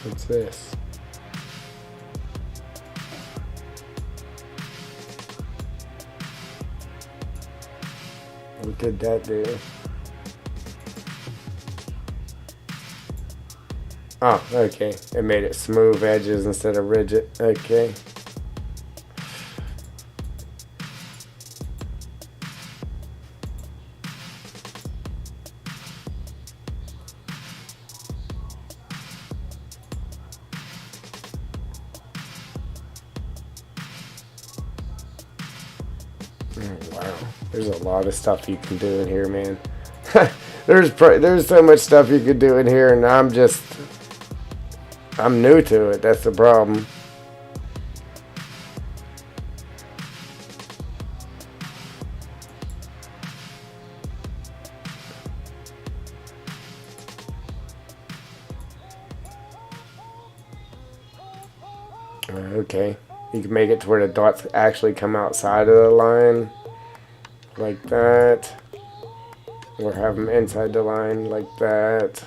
Speaker 1: What's this? What did that do? Oh, okay. It made it smooth edges instead of rigid. Okay. Wow, there's a lot of stuff you can do in here, man. There's so much stuff you could do in here, and I'm new to it. That's the problem. Okay, you can make it to where the dots actually come outside of the line, like that, or have them inside the line, like that.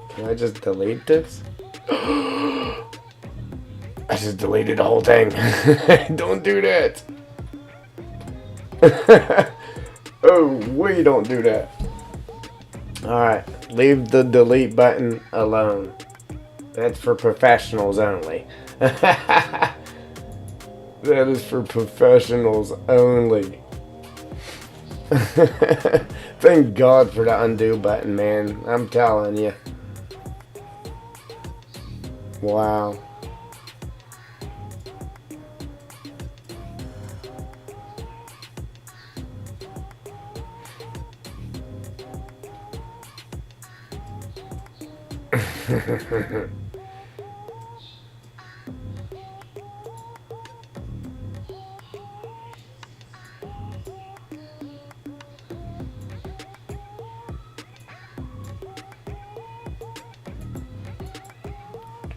Speaker 1: Can I just delete this? I just deleted the whole thing. Don't do that. Oh, we don't do that. Alright, leave the delete button alone. That's for professionals only. That is for professionals only. Thank God for the undo button, man. I'm telling you. Wow.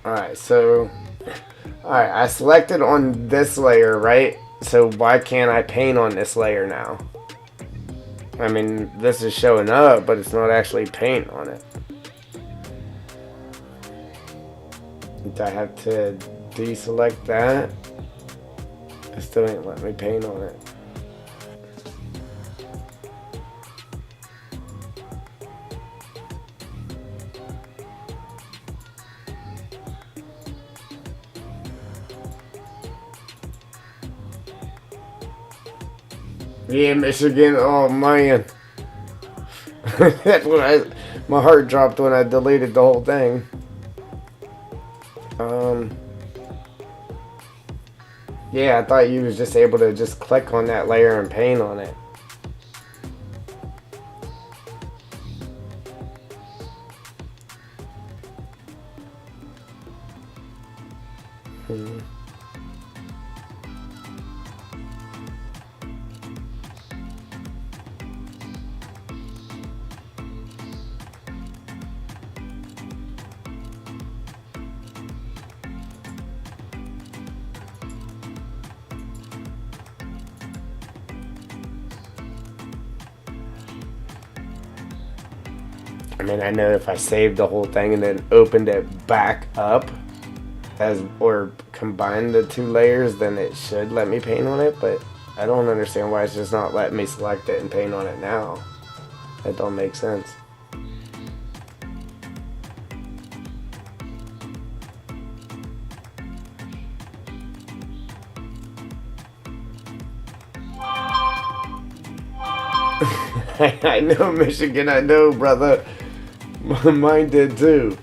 Speaker 1: Alright, so alright, I selected on this layer, right? So why can't I paint on this layer now? I mean, this is showing up, but it's not actually paint on it. Do I have to deselect that? It still ain't letting me paint on it. Yeah, Michigan. Oh man, that's when my heart dropped when I deleted the whole thing. Yeah, I thought you was just able to just click on that layer and paint on it. I mean, I know if I saved the whole thing and then opened it back up or combined the two layers, then it should let me paint on it, but I don't understand why it's just not letting me select it and paint on it now. That don't make sense. I know, Michigan, I know, brother. Mine did too.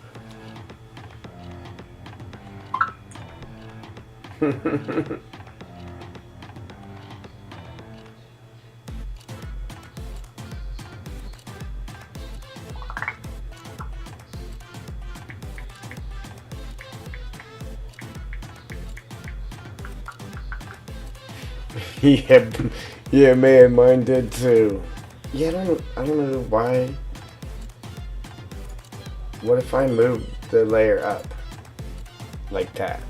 Speaker 1: Yeah, man, mine did too. Yeah, I don't know why. What if I move the layer up like that?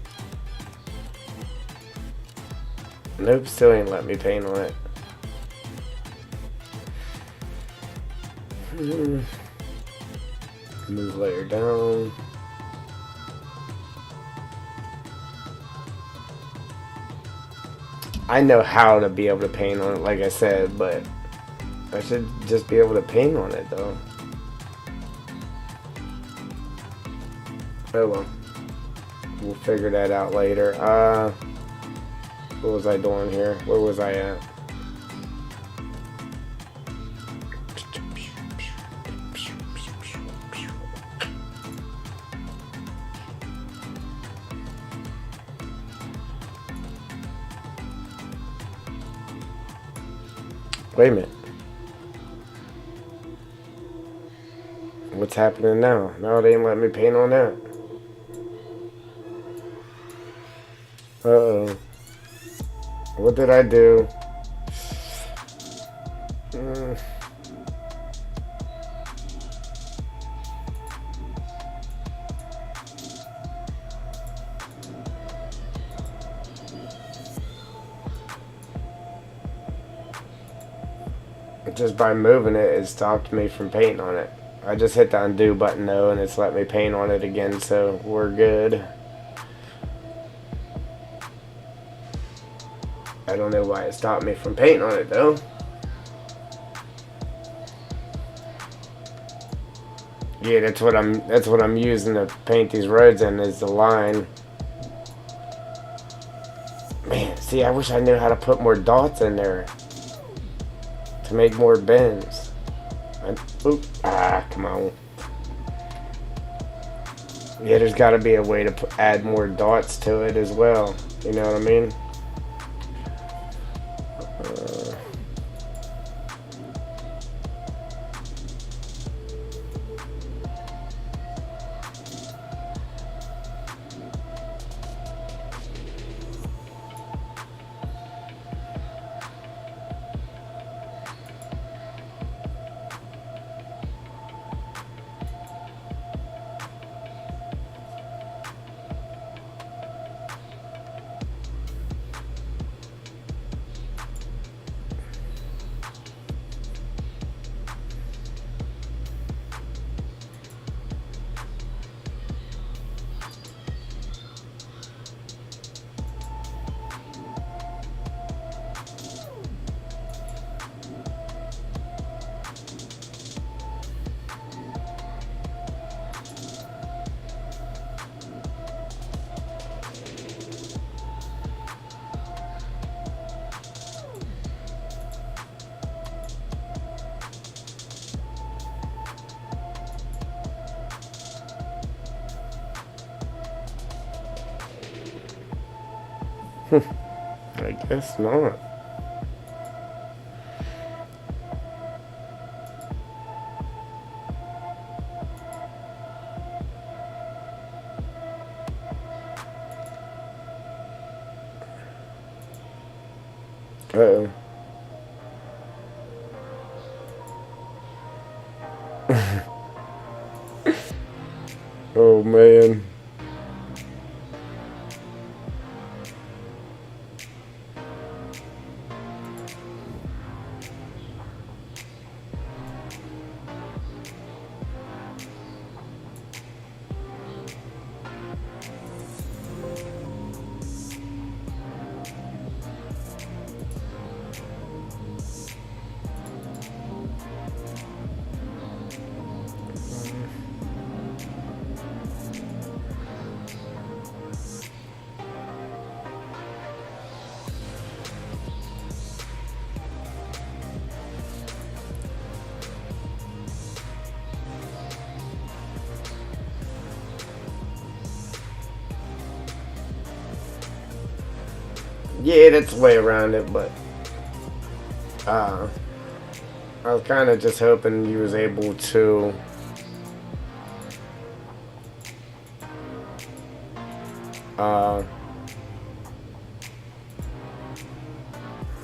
Speaker 1: Nope, still ain't let me paint on it. Move layer down. I know how to be able to paint on it, like I said, but I should just be able to paint on it, though. Oh well. We'll figure that out later. What was I doing here? Where was I at? Wait a minute. What's happening now? No, they ain't letting me paint on that. Uh-oh. What did I do? Just by moving it, it stopped me from painting on it. I just hit the undo button though, and it's let me paint on it again, so we're good. I don't know why it stopped me from painting on it though. Yeah, that's what I'm using to paint these roads in, is the line. Man, see, I wish I knew how to put more dots in there to to make more bends. Come on. Yeah, there's got to be a way to add more dots to it as well. You know what I mean? I guess not. Uh-oh. Oh man. Yeah, that's the way around it, but I was kind of just hoping you was able to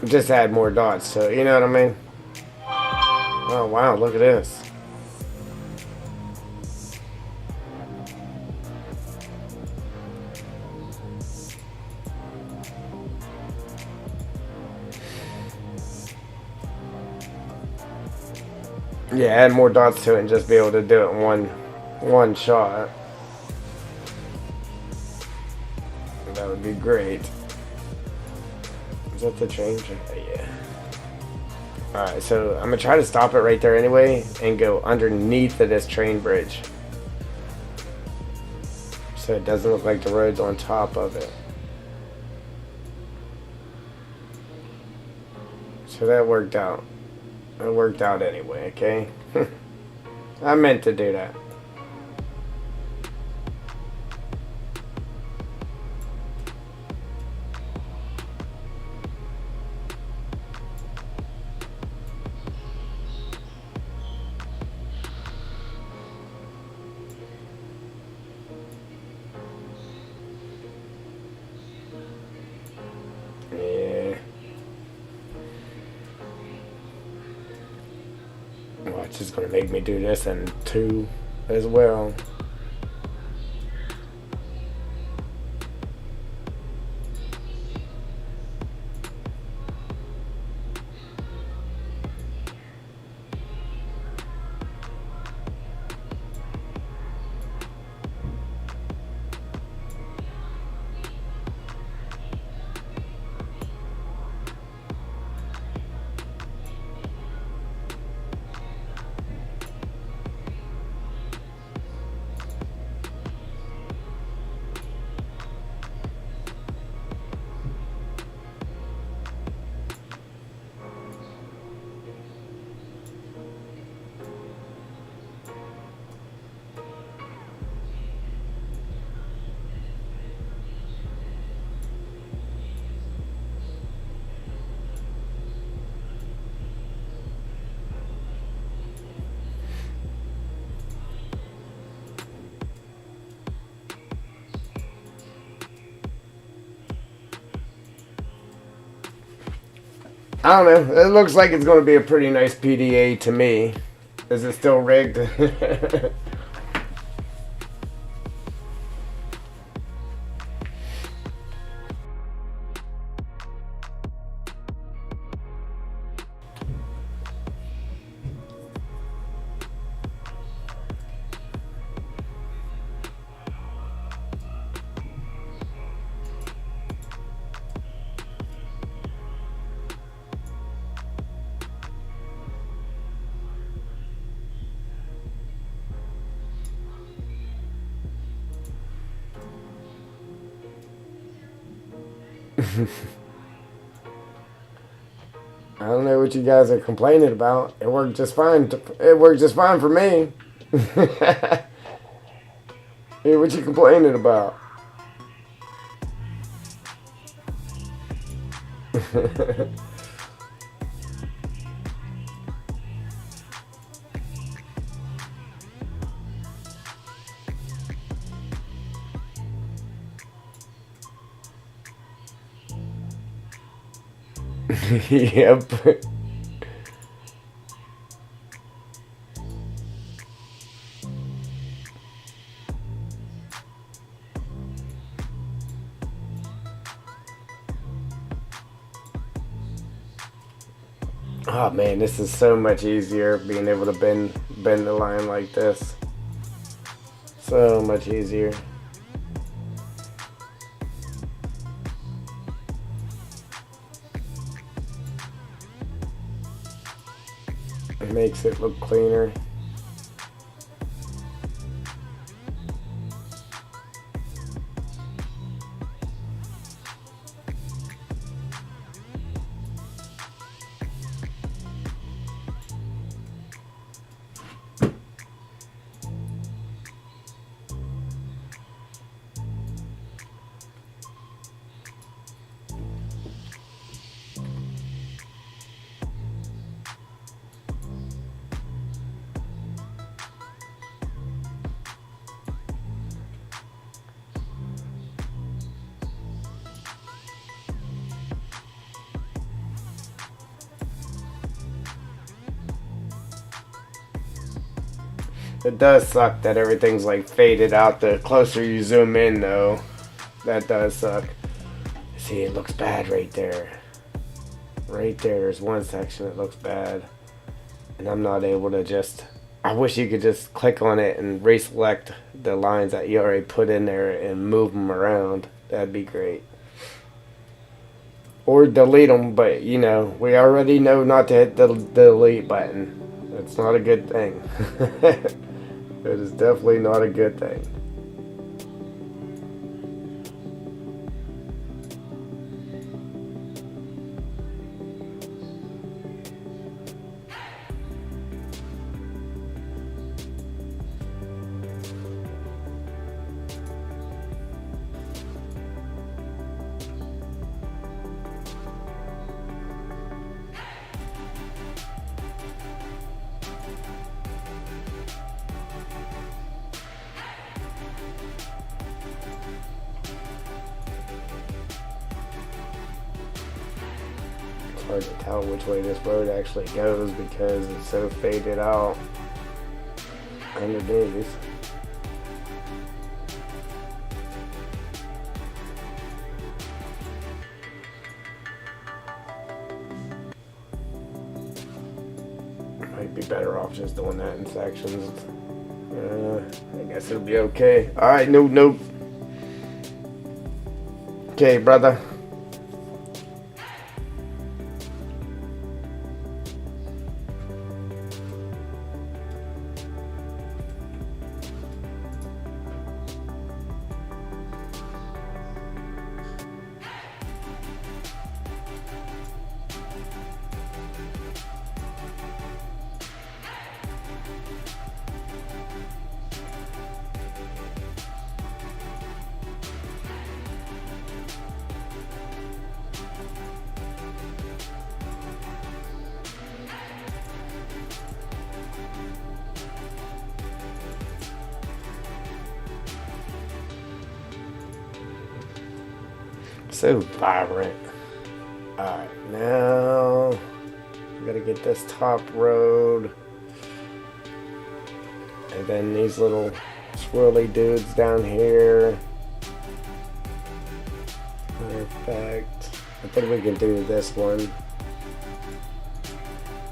Speaker 1: just add more dots to it, you know what I mean? Oh wow, look at this. Yeah, add more dots to it and just be able to do it in one shot. That would be great. Is that the change? Yeah. Alright, so I'm gonna try to stop it right there anyway and go underneath of this train bridge, so it doesn't look like the road's on top of it. So that worked out. It worked out anyway, okay? I meant to do that. Watch, it's gonna make me do this in 2 as well. I don't know. It looks like it's going to be a pretty nice PDA to me. Is it still rigged? I don't know what you guys are complaining about. It worked just fine. It worked just fine for me. Hey, what you complaining about? Yep. Oh man, this is so much easier being able to bend the line like this. So much easier. It makes it look cleaner. It does suck that everything's like faded out the closer you zoom in though. That does suck. See, it looks bad right there. Right there's one section that looks bad. And I'm not able to just... I wish you could just click on it and reselect the lines that you already put in there and move them around. That'd be great. Or delete them, but you know, we already know not to hit the delete button. It's not a good thing. It is definitely not a good thing. Hard to tell which way this road actually goes because it's so faded out underneath. Might be better off just doing that in sections. I guess it'll be okay. Alright, nope. Okay, brother. So vibrant. Alright, now we gotta get this top road. And then these little swirly dudes down here. Perfect. I think we can do this one.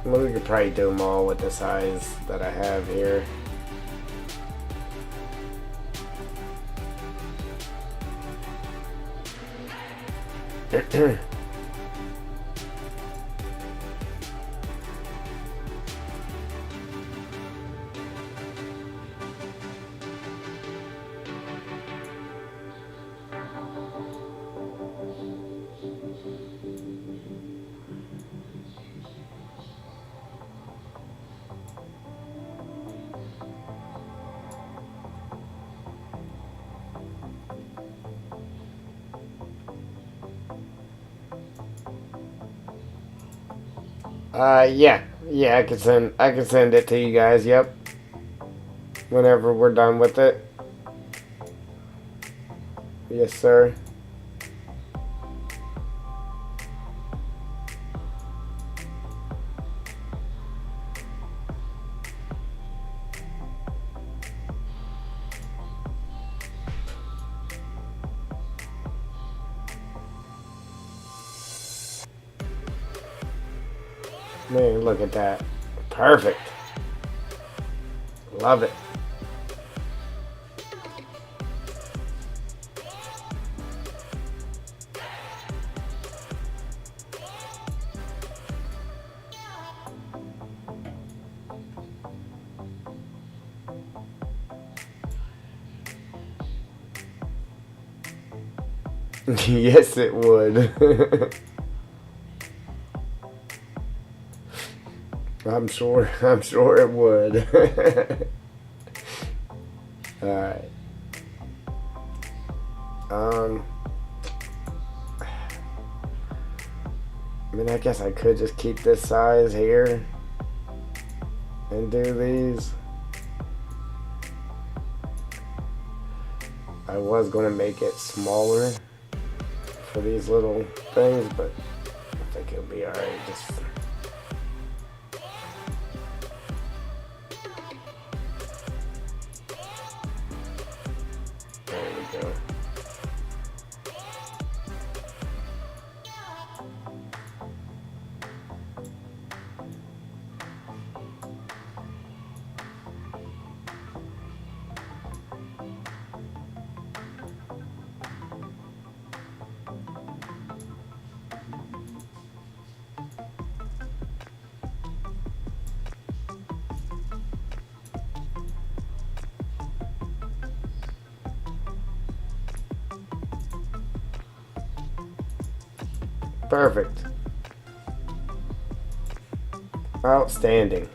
Speaker 1: Well, we could probably do them all with the size that I have here. Yeah, I can send it to you guys, yep. Whenever we're done with it. Yes, sir. Man, look at that. Perfect. Love it. Yes, it would. I'm sure it would. Alright. I mean, I guess I could just keep this size here and do these. I was going to make it smaller for these little things, but I think it'll be alright. Just there we go. Perfect. Outstanding.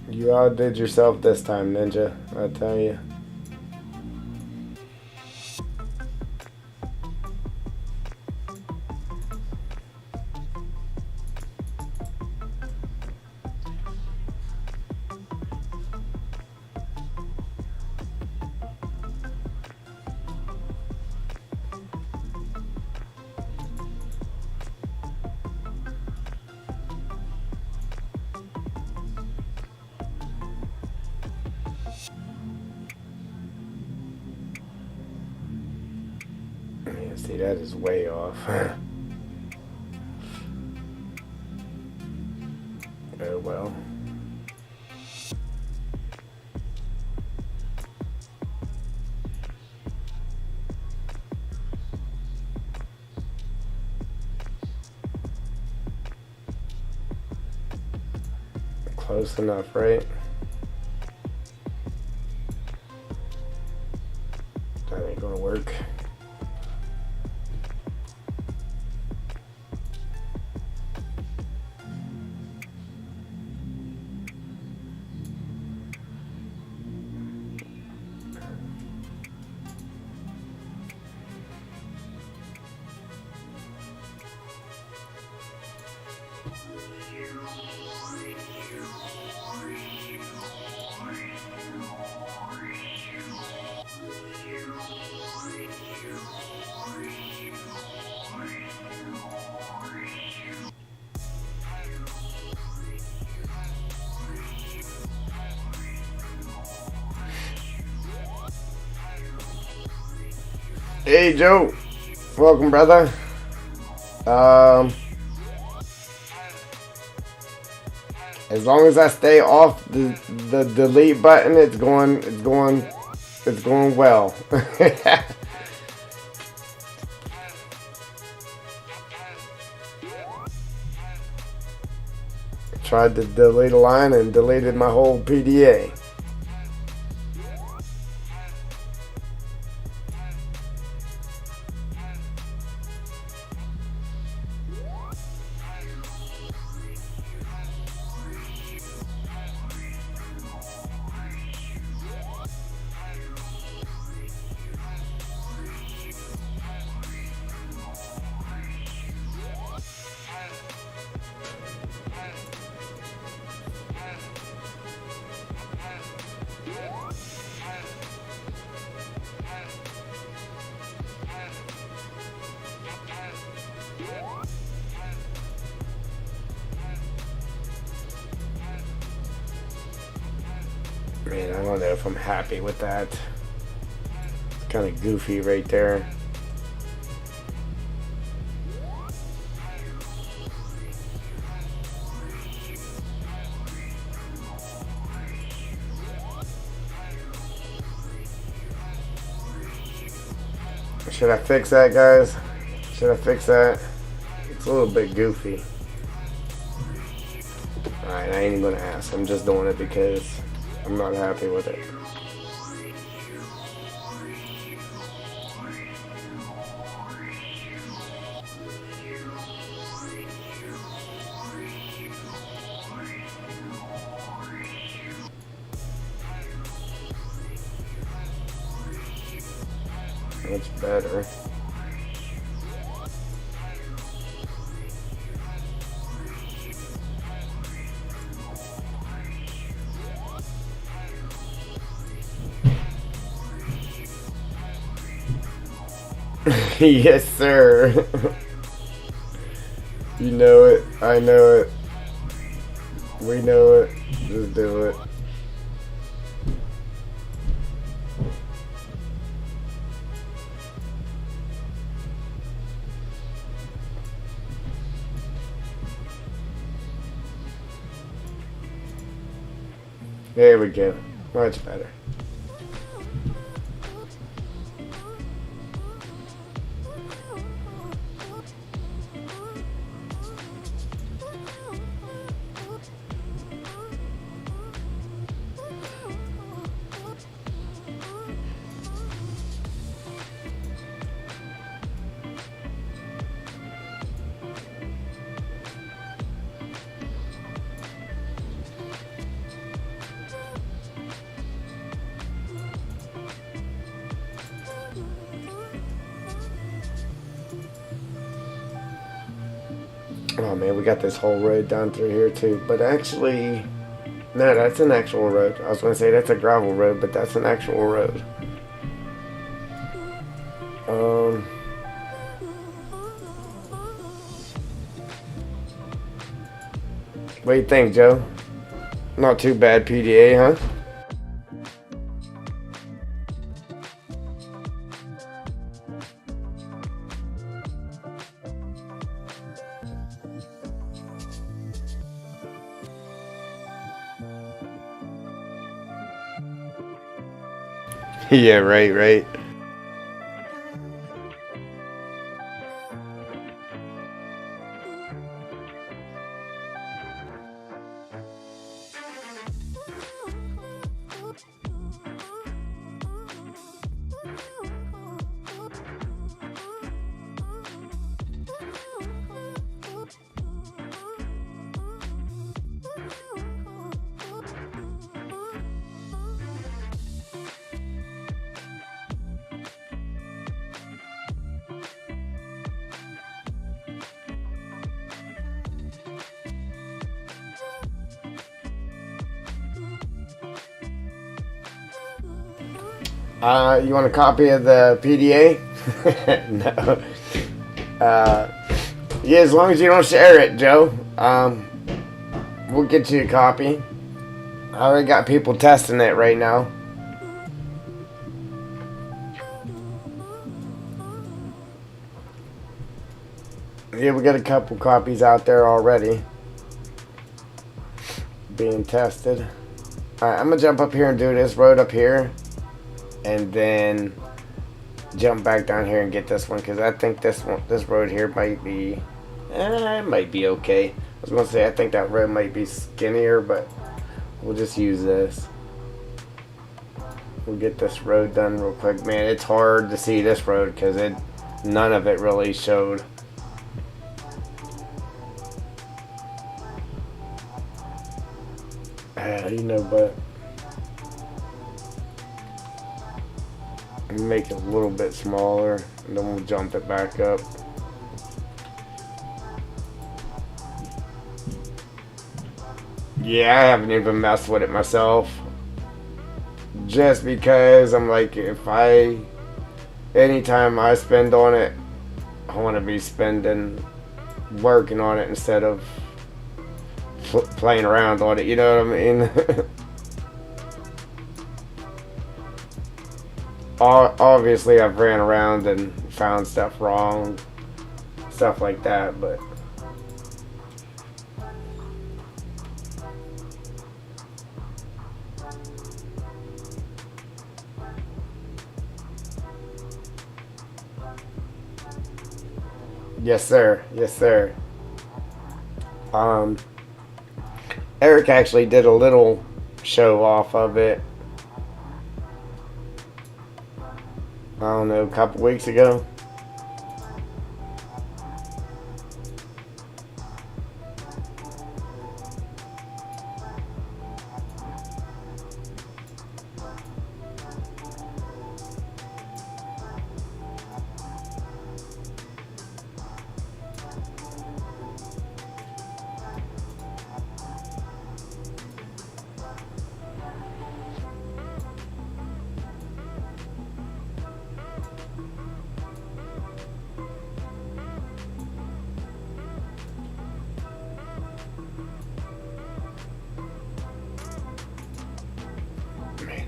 Speaker 1: You outdid yourself this time, Ninja, I tell you. Yeah, see, that is way off. Oh well. Close enough, right? That ain't gonna work. Hey Joe, welcome brother. As long as I stay off the delete button, it's going well. Tried to delete a line and deleted my whole PDA. Man, I don't know if I'm happy with that. It's kind of goofy right there. Should I fix that, guys? Should I fix that? It's a little bit goofy. Alright, I ain't even gonna ask. I'm just doing it because I'm not happy with it. Much better. Yes, sir. You know it. I know it. We know it. Just do it. There we go. Much better. Oh man, we got this whole road down through here too. But actually, no, that's an actual road. I was going to say that's a gravel road, but that's an actual road. What do you think, Joe? Not too bad PDA, huh? Yeah, right. You want a copy of the PDA? No. Yeah, as long as you don't share it, Joe. We'll get you a copy. I already got people testing it right now. Yeah, we got a couple copies out there already being tested. Alright, I'm gonna jump up here and do this road up here, and then jump back down here and get this one, because I think this road here might be, it might be okay. I was gonna say I think that road might be skinnier, but we'll just use this. We'll get this road done real quick. Man, it's hard to see this road because none of it really showed. You know, but make it a little bit smaller, and then we'll jump it back up. Yeah, I haven't even messed with it myself, just because I'm like, anytime I spend on it, I want to be spending working on it instead of playing around on it, you know what I mean? Obviously I've ran around and found stuff wrong, stuff like that, but yes sir, yes sir. Eric actually did a little show off of it, I don't know, a couple weeks ago.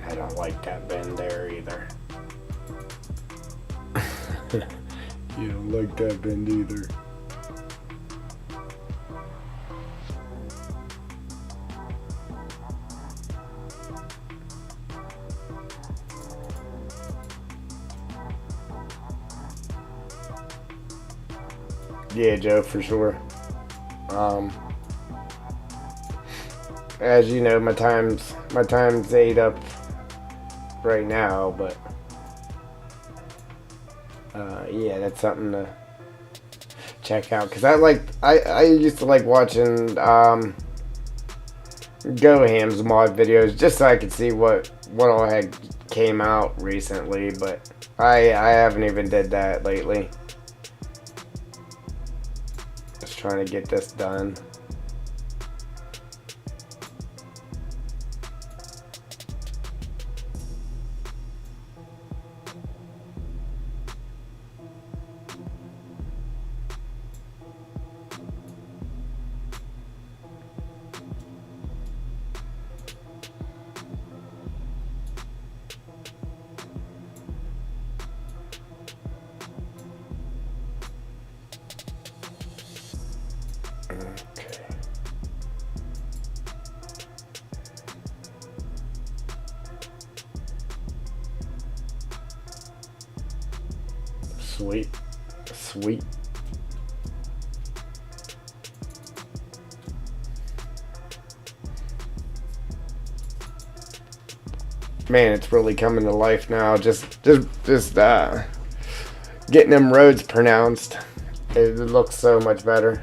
Speaker 1: I don't like that bend there either. You don't like that bend either. Yeah, Joe, for sure. As you know, my time's ate up right now, but yeah, that's something to check out, because I used to like watching GoHam's mod videos just so I could see what all had came out recently, but I haven't even did that lately. Just trying to get this done. Sweet. Sweet. Man, it's really coming to life now. Just getting them roads pronounced. It looks so much better.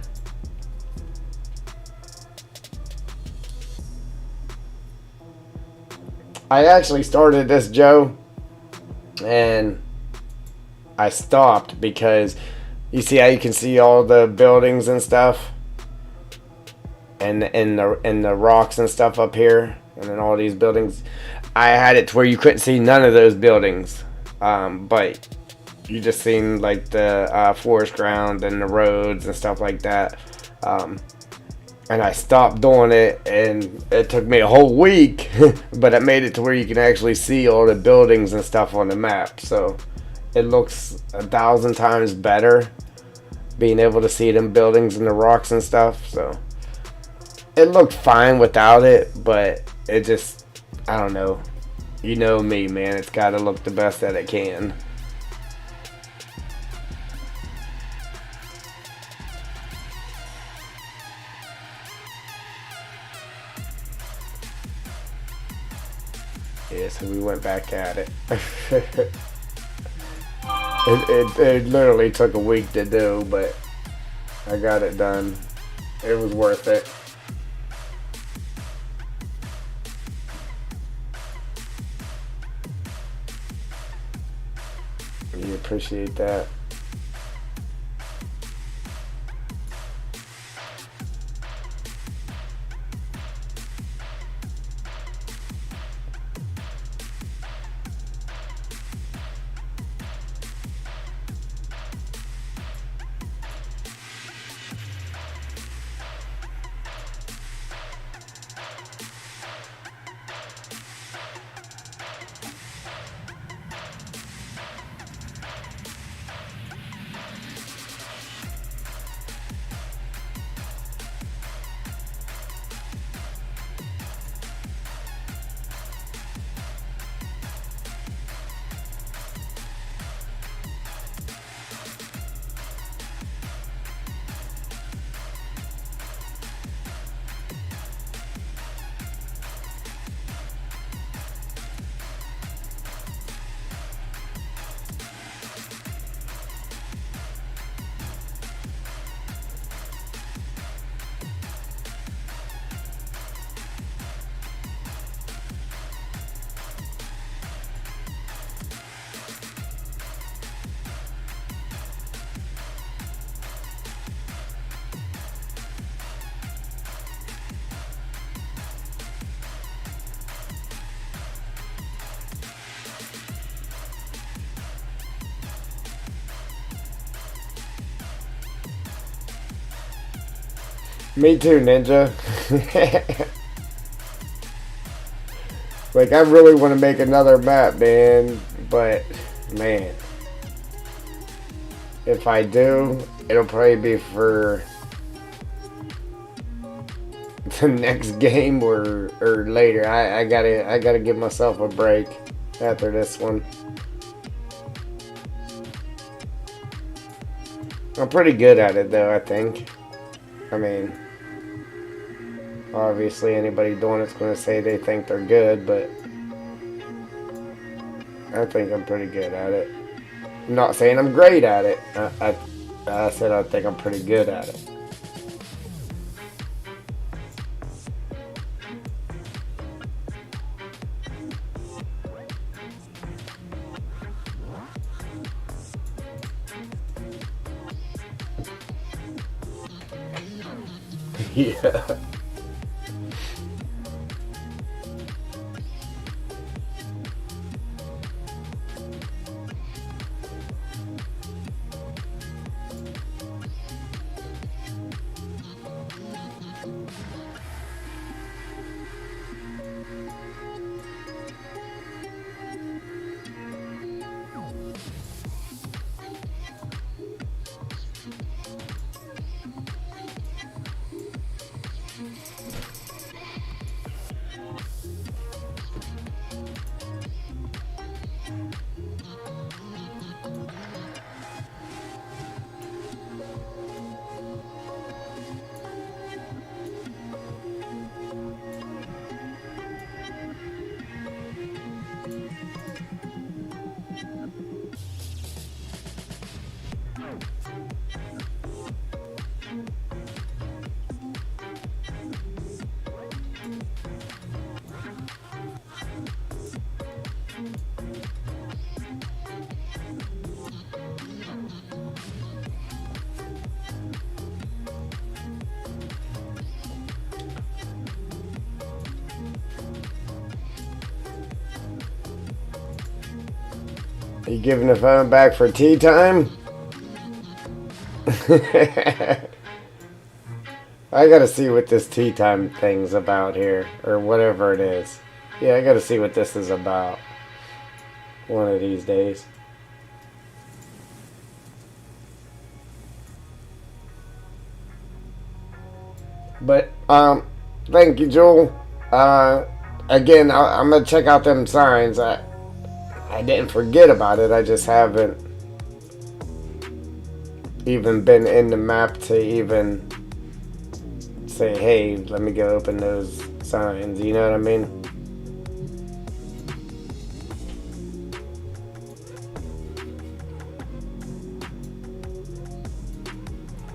Speaker 1: I actually started this, Joe, and I stopped because you see how you can see all the buildings and stuff, and the rocks and stuff up here, and then all these buildings. I had it to where you couldn't see none of those buildings, but you just seen like the forest ground and the roads and stuff like that. And I stopped doing it, and it took me a whole week, but I made it to where you can actually see all the buildings and stuff on the map. So it looks 1,000 times better being able to see them buildings and the rocks and stuff. So it looked fine without it, but it just, I don't know. You know me, man. It's got to look the best that it can. Yeah, so we went back at it. It literally took a week to do, but I got it done. It was worth it. You appreciate that. Me too, Ninja. Like, I really want to make another map, man. But, man. If I do, it'll probably be for the next game or later. I gotta give myself a break after this one. I'm pretty good at it, though, I think. I mean, obviously anybody doing it's going to say they think they're good, but I think I'm pretty good at it. I'm not saying I'm great at it. I said I think I'm pretty good at it. Yeah. You giving the phone back for tea time? I gotta see what this tea time thing's about here, or whatever it is. Yeah, I gotta see what this is about one of these days. But thank you, Joel. Again, I'm gonna check out them signs. I didn't forget about it. I just haven't even been in the map to even say, hey, let me go open those signs. You know what I mean?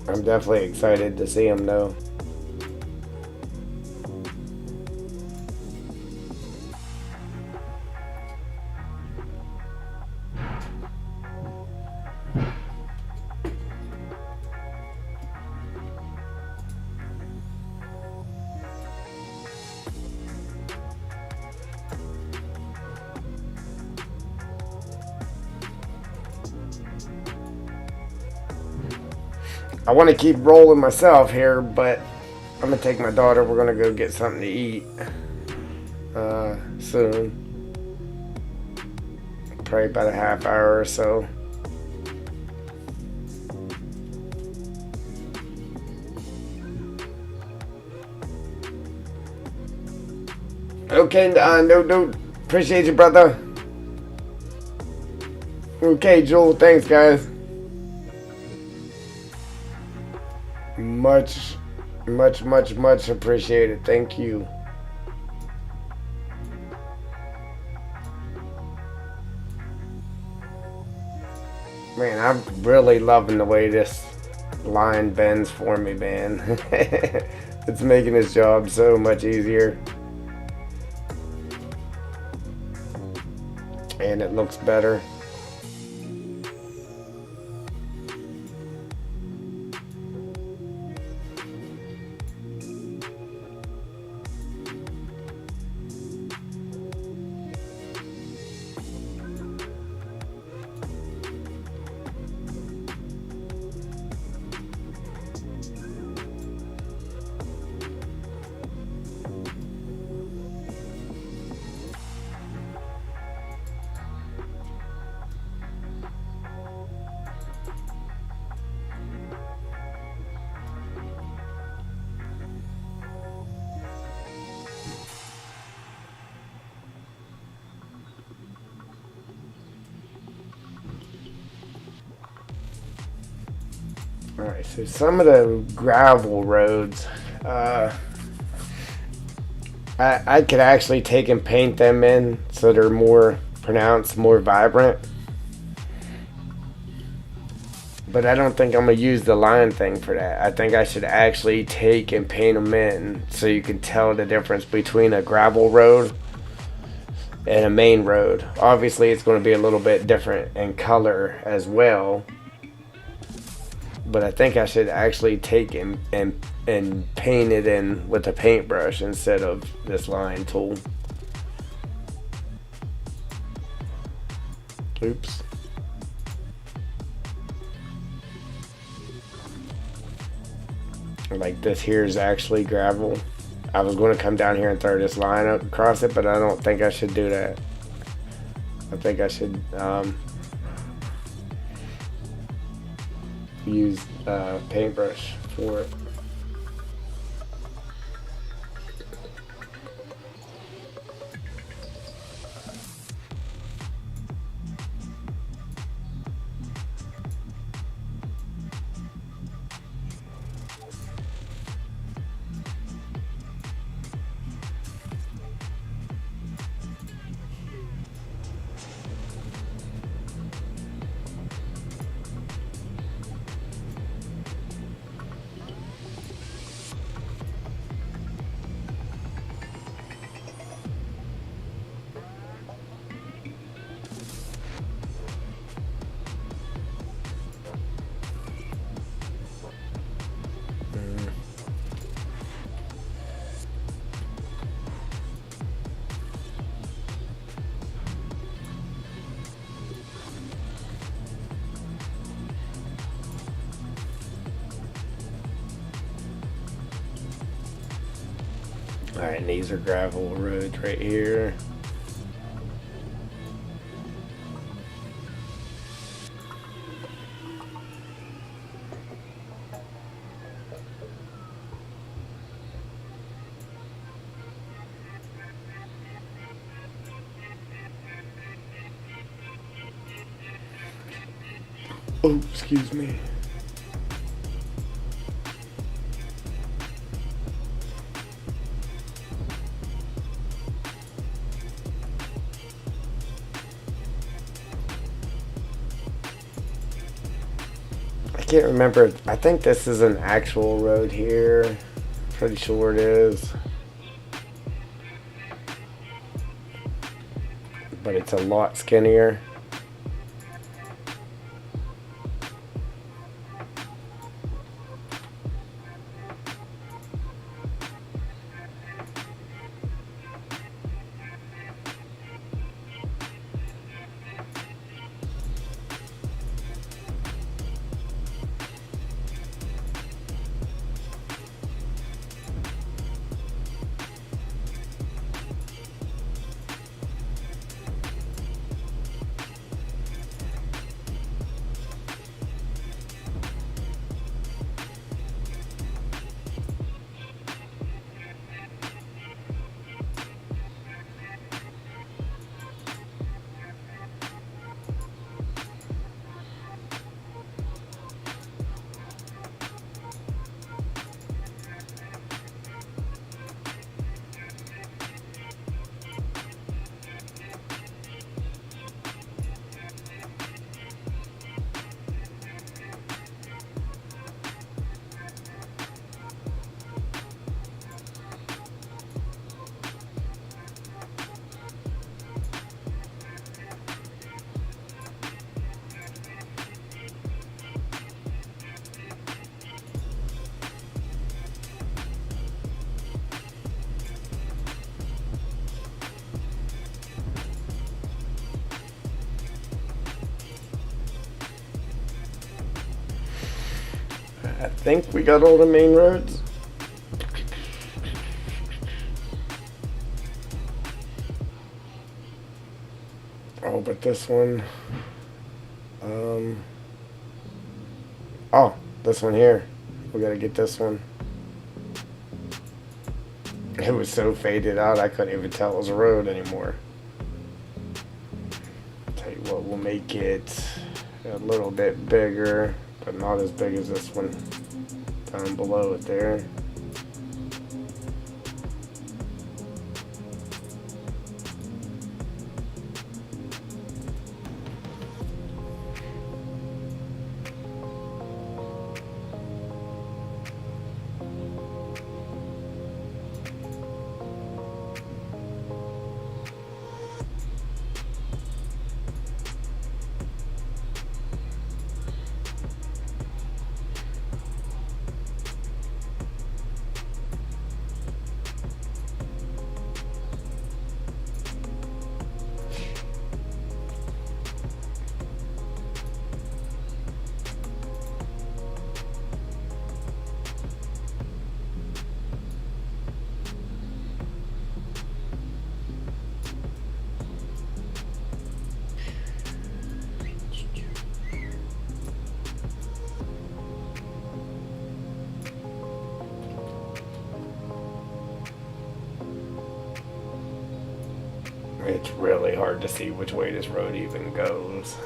Speaker 1: I'm definitely excited to see them though. I want to keep rolling myself here, but I'm gonna take my daughter. We're gonna go get something to eat soon. Probably about a half hour or so. Okay, no, appreciate you, brother. Okay, Joel, thanks, guys. Much appreciated. Thank you. Man, I'm really loving the way this line bends for me, man. It's making this job so much easier. And it looks better. Alright, so some of the gravel roads, I could actually take and paint them in so they're more pronounced, more vibrant. But I don't think I'm going to use the line thing for that. I think I should actually take and paint them in so you can tell the difference between a gravel road and a main road. Obviously, it's going to be a little bit different in color as well. But I think I should actually take and paint it in with a paintbrush instead of this line tool. Oops. Like this here is actually gravel. I was going to come down here and throw this line up across it, but I don't think I should do that. I think I should use paintbrush for it. Alright, and these are gravel roads right here. Oh, excuse me. I can't remember. I think this is an actual road here. Pretty sure it is. But it's a lot skinnier. I think we got all the main roads. Oh, but this one. Oh, this one here. We gotta get this one. It was so faded out, I couldn't even tell it was a road anymore. Tell you what, we'll make it a little bit bigger, but not as big as this one down below it there. It's really hard to see which way this road even goes.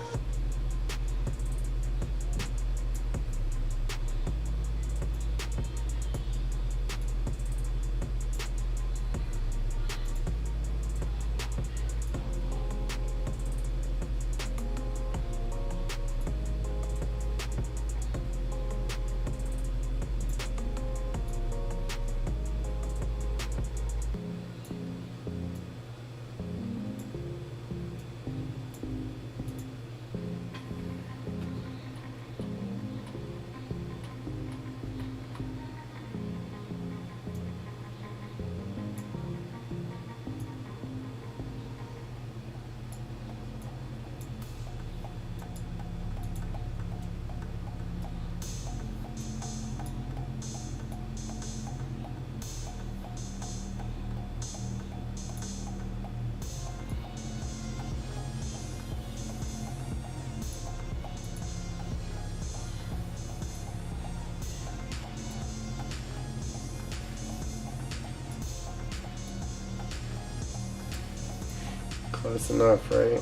Speaker 1: Close enough, right?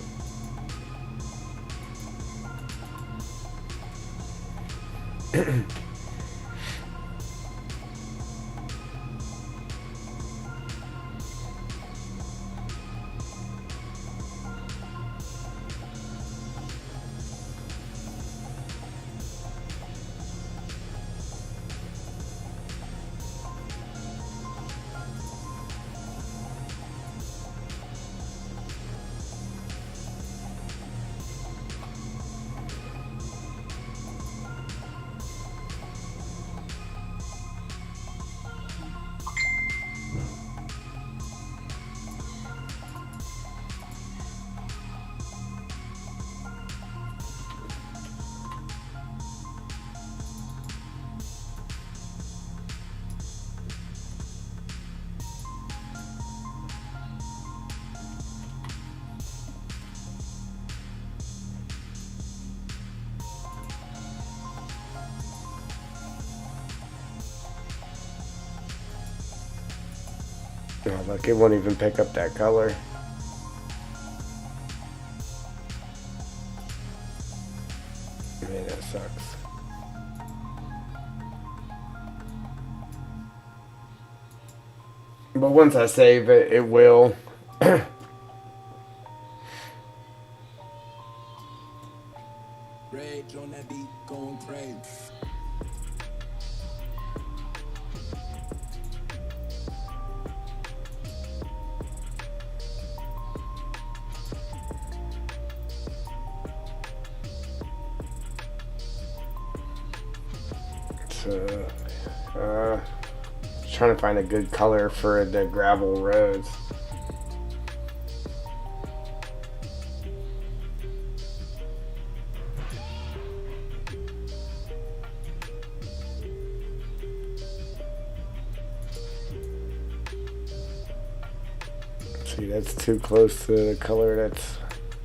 Speaker 1: Oh, look, it won't even pick up that color. Man, that sucks. But once I save it, it will.
Speaker 2: Rage on that beat, going crazy.
Speaker 1: So, trying to find a good color for the gravel roads. See, that's too close to the color that's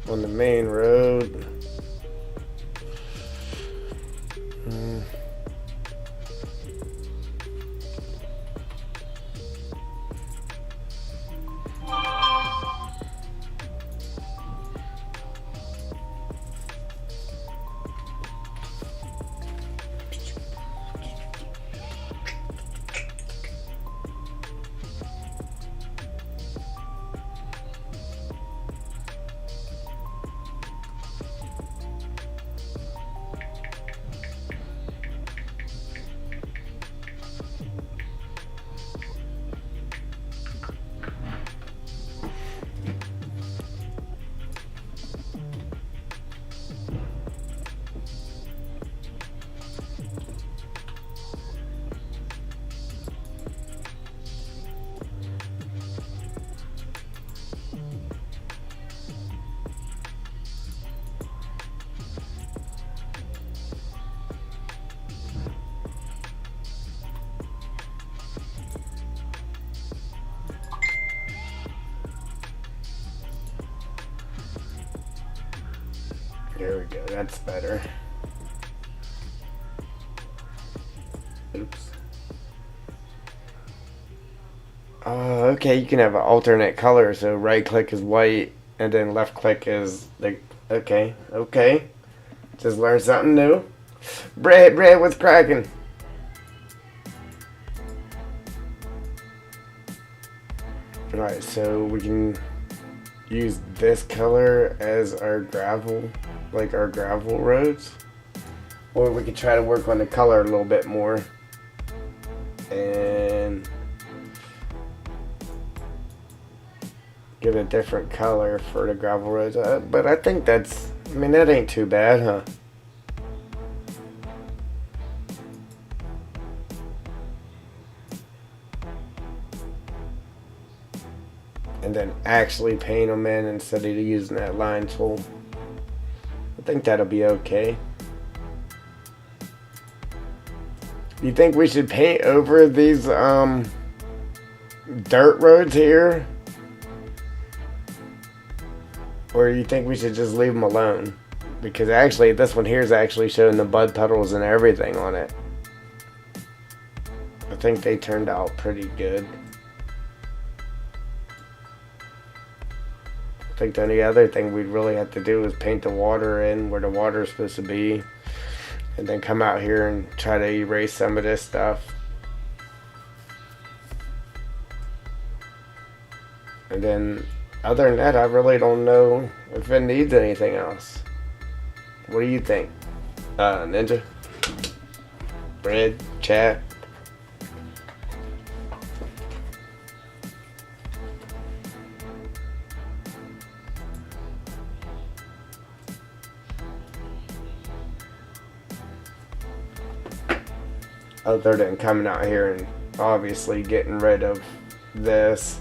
Speaker 1: on the main road. There we go, that's better. Oops. Okay, you can have an alternate color, so right click is white, and then left click is the, okay. Just learned something new. Brad, what's cracking? Alright, so we can use this color as our gravel, like our gravel roads. Or we could try to work on the color a little bit more. And give a different color for the gravel roads. But I think that's, I mean, that ain't too bad, huh? And then actually paint them in instead of using that line tool. I think that'll be okay. You think we should paint over these dirt roads here? Or you think we should just leave them alone? Because actually this one here is actually showing the bud puddles and everything on it. I think they turned out pretty good. I think the only other thing we'd really have to do is paint the water in where the water is supposed to be. and then come out here and try to erase some of this stuff. And then other than that, I really don't know if it needs anything else. What do you think? Ninja? Red? Chat? Other than coming out here and obviously getting rid of this.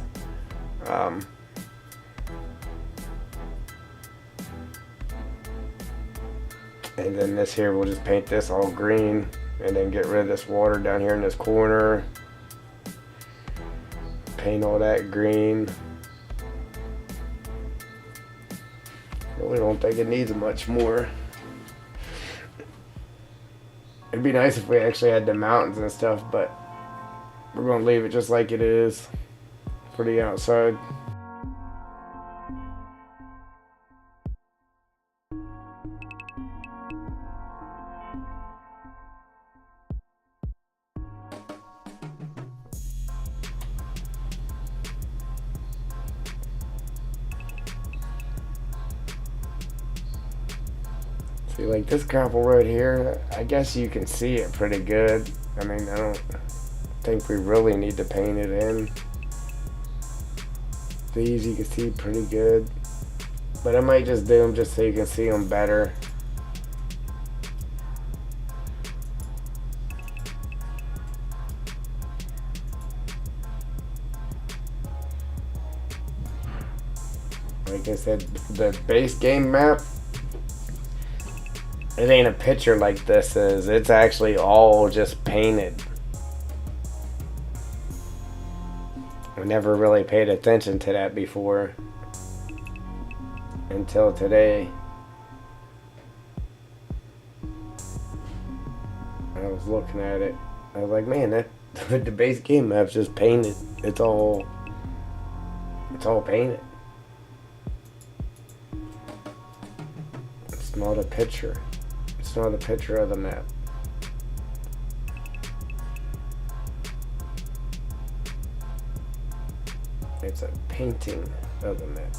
Speaker 1: And then this here, we'll just paint this all green and then get rid of this water down here in this corner. Paint all that green. Really don't think it needs much more. It'd be nice if we actually had the mountains and stuff, but we're gonna leave it just like it is for the outside. See, like this gravel road here, I guess you can see it pretty good. I mean, I don't think we really need to paint it in. These you can see pretty good. But I might just do them just so you can see them better. Like I said, the base game map, it ain't a picture like this is. It's actually all just painted. I never really paid attention to that before until today. I was looking at it. I was like, man, that the base game map's just painted. It's all painted. It's not a picture. It's not a picture of the map. It's a painting of the map.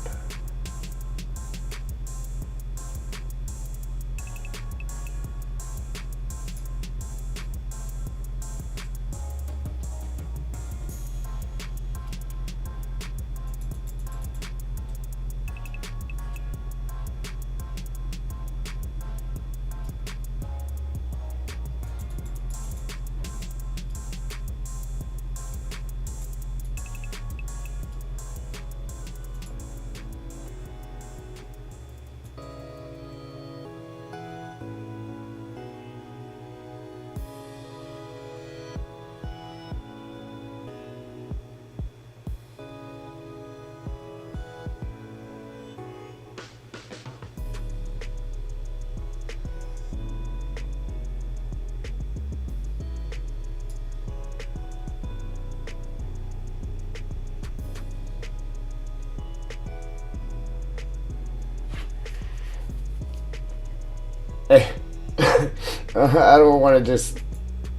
Speaker 1: I don't want to just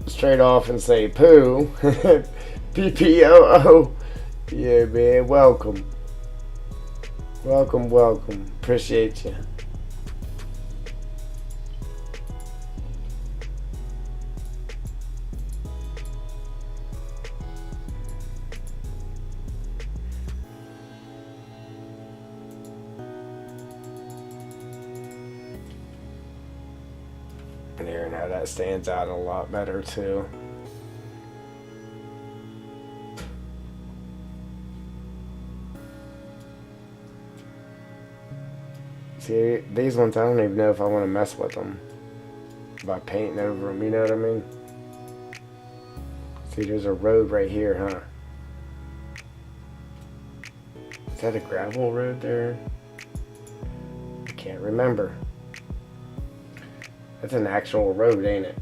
Speaker 1: straight off and say poo. PPOO. Yeah, man. Welcome. Welcome, welcome. Appreciate you. There, now that stands out a lot better too. See, these ones I don't even know if I want to mess with them by painting over them, you know what I mean? See, there's a road right here, huh? Is that a gravel road there? I can't remember. That's an actual road, ain't it?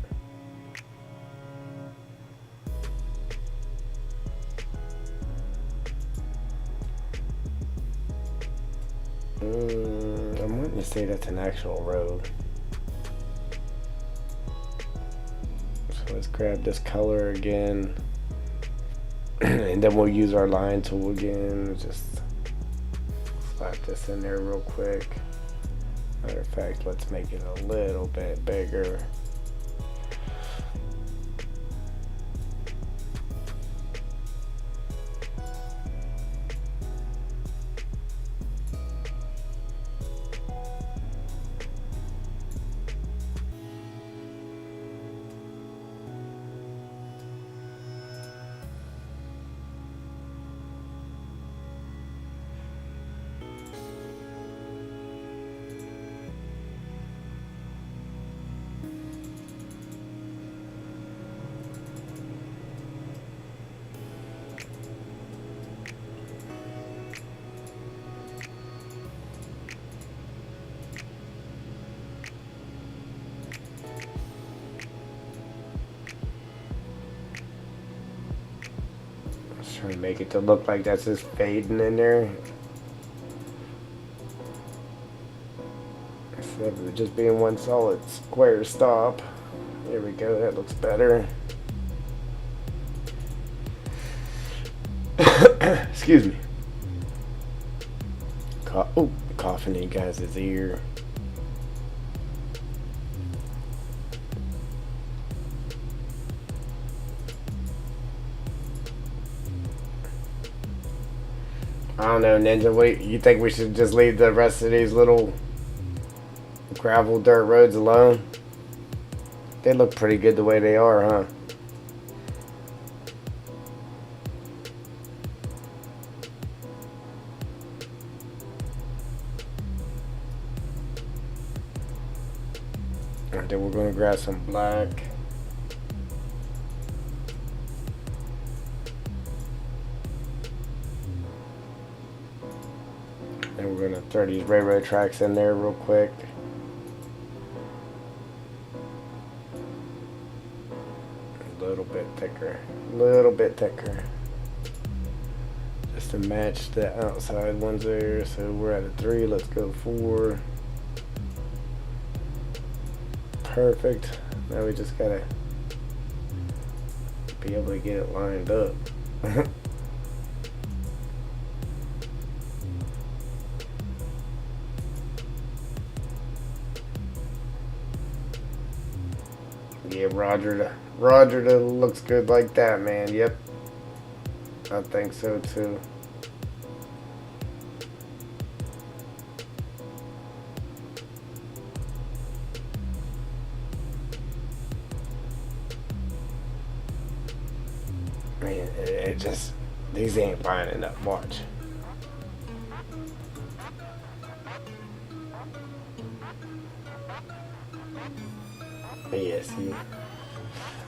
Speaker 1: I'm wanting to say that's an actual road. Let's grab this color again. And then we'll use our line tool again. Just slap this in there real quick. Matter of fact, let's make it a little bit bigger. Trying to make it to look like that's just fading in there. Instead of it just being one solid square stop. There we go, that looks better. Excuse me. Oh, coughing in guys' ear. I don't know, Ninja. What you think we should just leave the rest of these little gravel dirt roads alone? They look pretty good the way they are, huh? And then we're gonna grab some black. And we're gonna throw these railroad tracks in there real quick. A little bit thicker. A little bit thicker. Just to match the outside ones there. So we're at a 3, let's go 4. Perfect. Now we just gotta be able to get it lined up. Yeah, Roger looks good like that, man. Yep. I think so too. Man, it just, these ain't lining up. Watch. Yeah, see,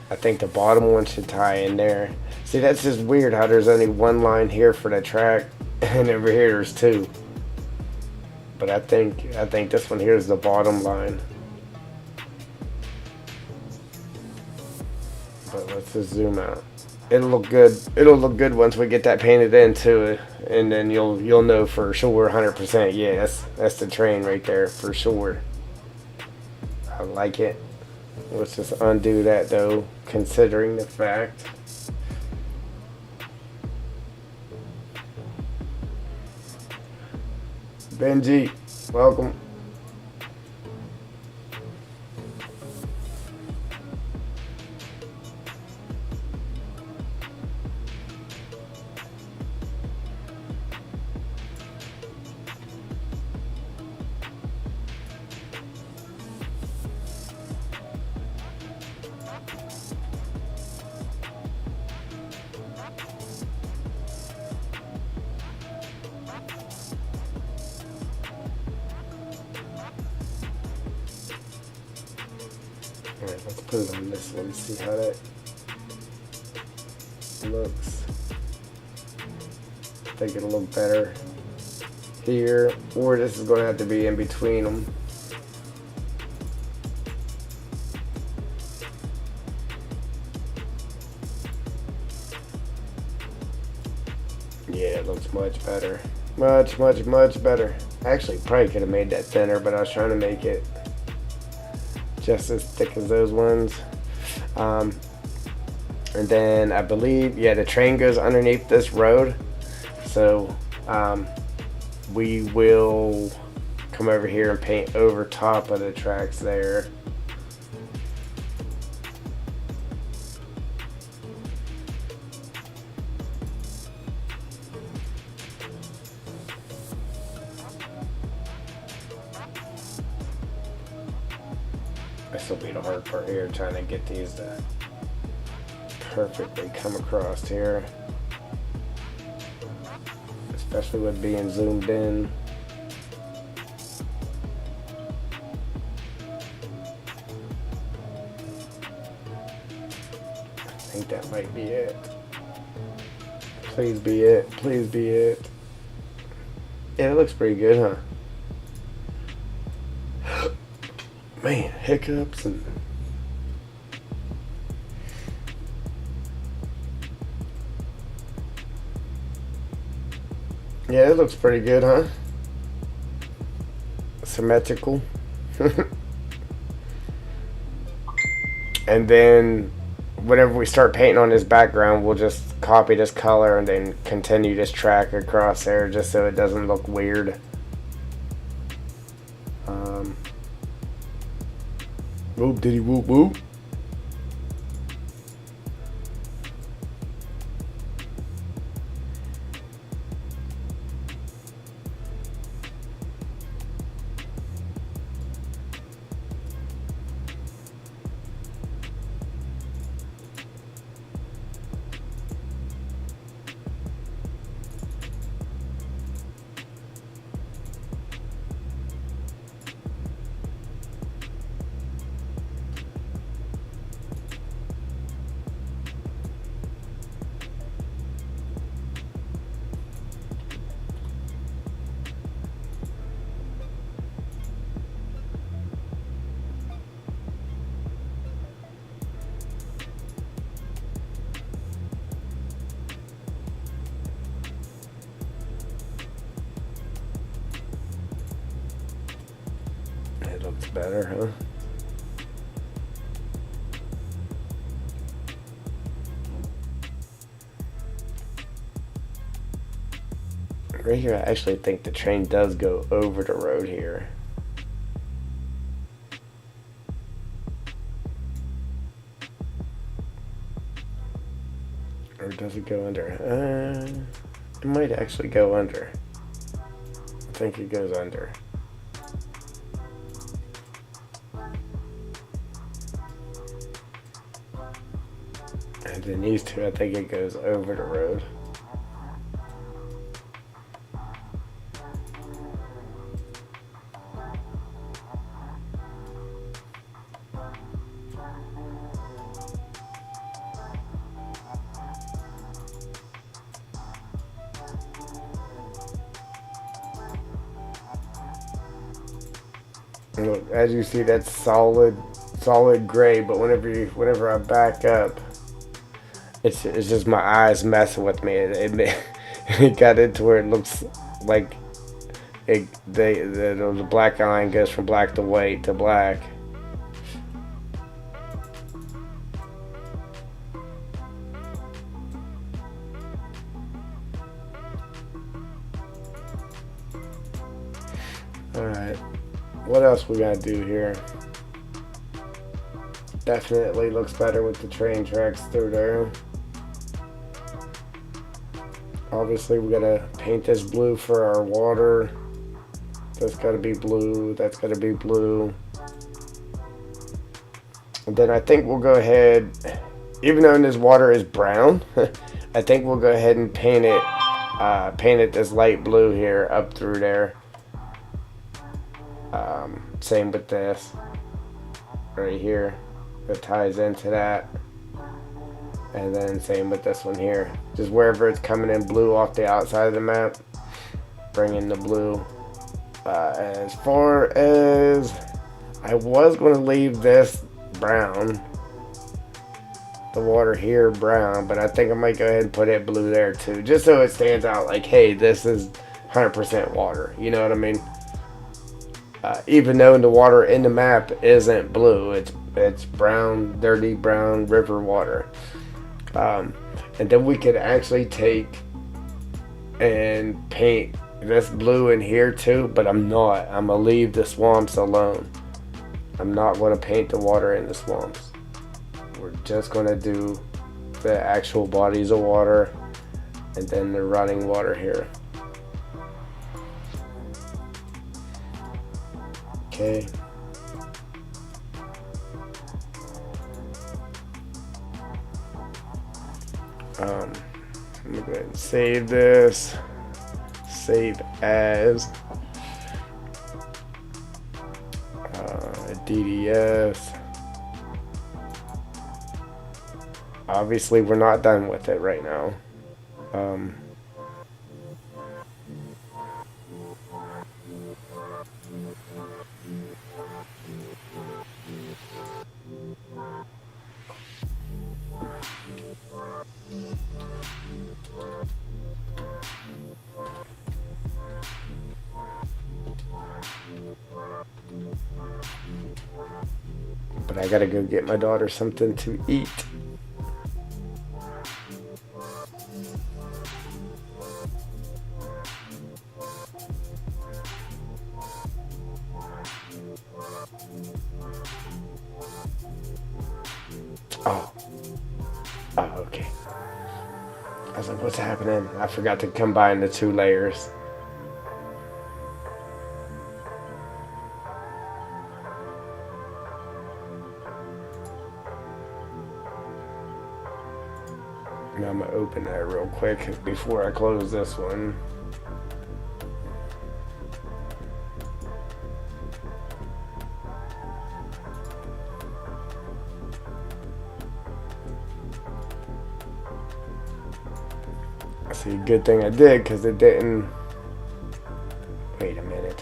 Speaker 1: I think the bottom one should tie in there. See, that's just weird how there's only one line here for the track, and over here there's 2. But I think this one here is the bottom line. But let's just zoom out. It'll look good. It'll look good once we get that painted into it, and then you'll know for sure, 100%. Yeah, that's the train right there for sure. I like it. Let's just undo that though, considering the fact. Benji, welcome. Alright, let's put it on this one, see how that looks. I think it'll look better here, or this is going to have to be in between them. Yeah, it looks much better. Much better. Actually, probably could have made that thinner, but I was trying to make it just as thick as those ones. And then I believe, yeah, the train goes underneath this road. So we will come over here and paint over top of the tracks there. This will be the hard part here, trying to get these to perfectly come across here, especially with being zoomed in. I think that might be it. Please be it. Please be it. Yeah, it looks pretty good, huh? Man, hiccups and... Yeah, it looks pretty good, huh? Symmetrical. And then whenever we start painting on this background, we'll just copy this color and then continue this track across there just so it doesn't look weird. Whoop diddy whoop whoop. It looks better, huh? Right here, I actually think the train does go over the road here. Or does it go under? It might actually go under. I think it goes under. And then these two, I think it goes over the road. Look, as you see, that's solid gray. But whenever I back up, it's just my eyes messing with me. It got into where it looks like the black line goes from black to white to black. All right. What else we gotta do here? Definitely looks better with the train tracks through there. Obviously we gotta paint this blue for our water. That's gotta be blue, that's gotta be blue. And then I think we'll go ahead, even though this water is brown, I think we'll go ahead and paint it this light blue here up through there. Same with this right here, that ties into that, and then same with this one here. Just wherever it's coming in blue off the outside of the map, bring in the blue. As far as I was going to leave this brown, the water here brown, but I think I might go ahead and put it blue there too, just so it stands out like, hey, this is 100% water. You know what I mean? Even though the water in the map isn't blue, it's brown, dirty brown river water. And then we could actually take and paint this blue in here too, but I'm not. I'm gonna leave the swamps alone. I'm not gonna paint the water in the swamps. We're just gonna do the actual bodies of water and then the running water here. Okay. I'm gonna go ahead and save this. Save as DDS. Obviously, we're not done with it right now. But I gotta go get my daughter something to eat. Oh, okay. I was like, what's happening? I forgot to combine the two layers. Now I'm gonna open that real quick before I close this one. See, good thing I did because it didn't. Wait a minute.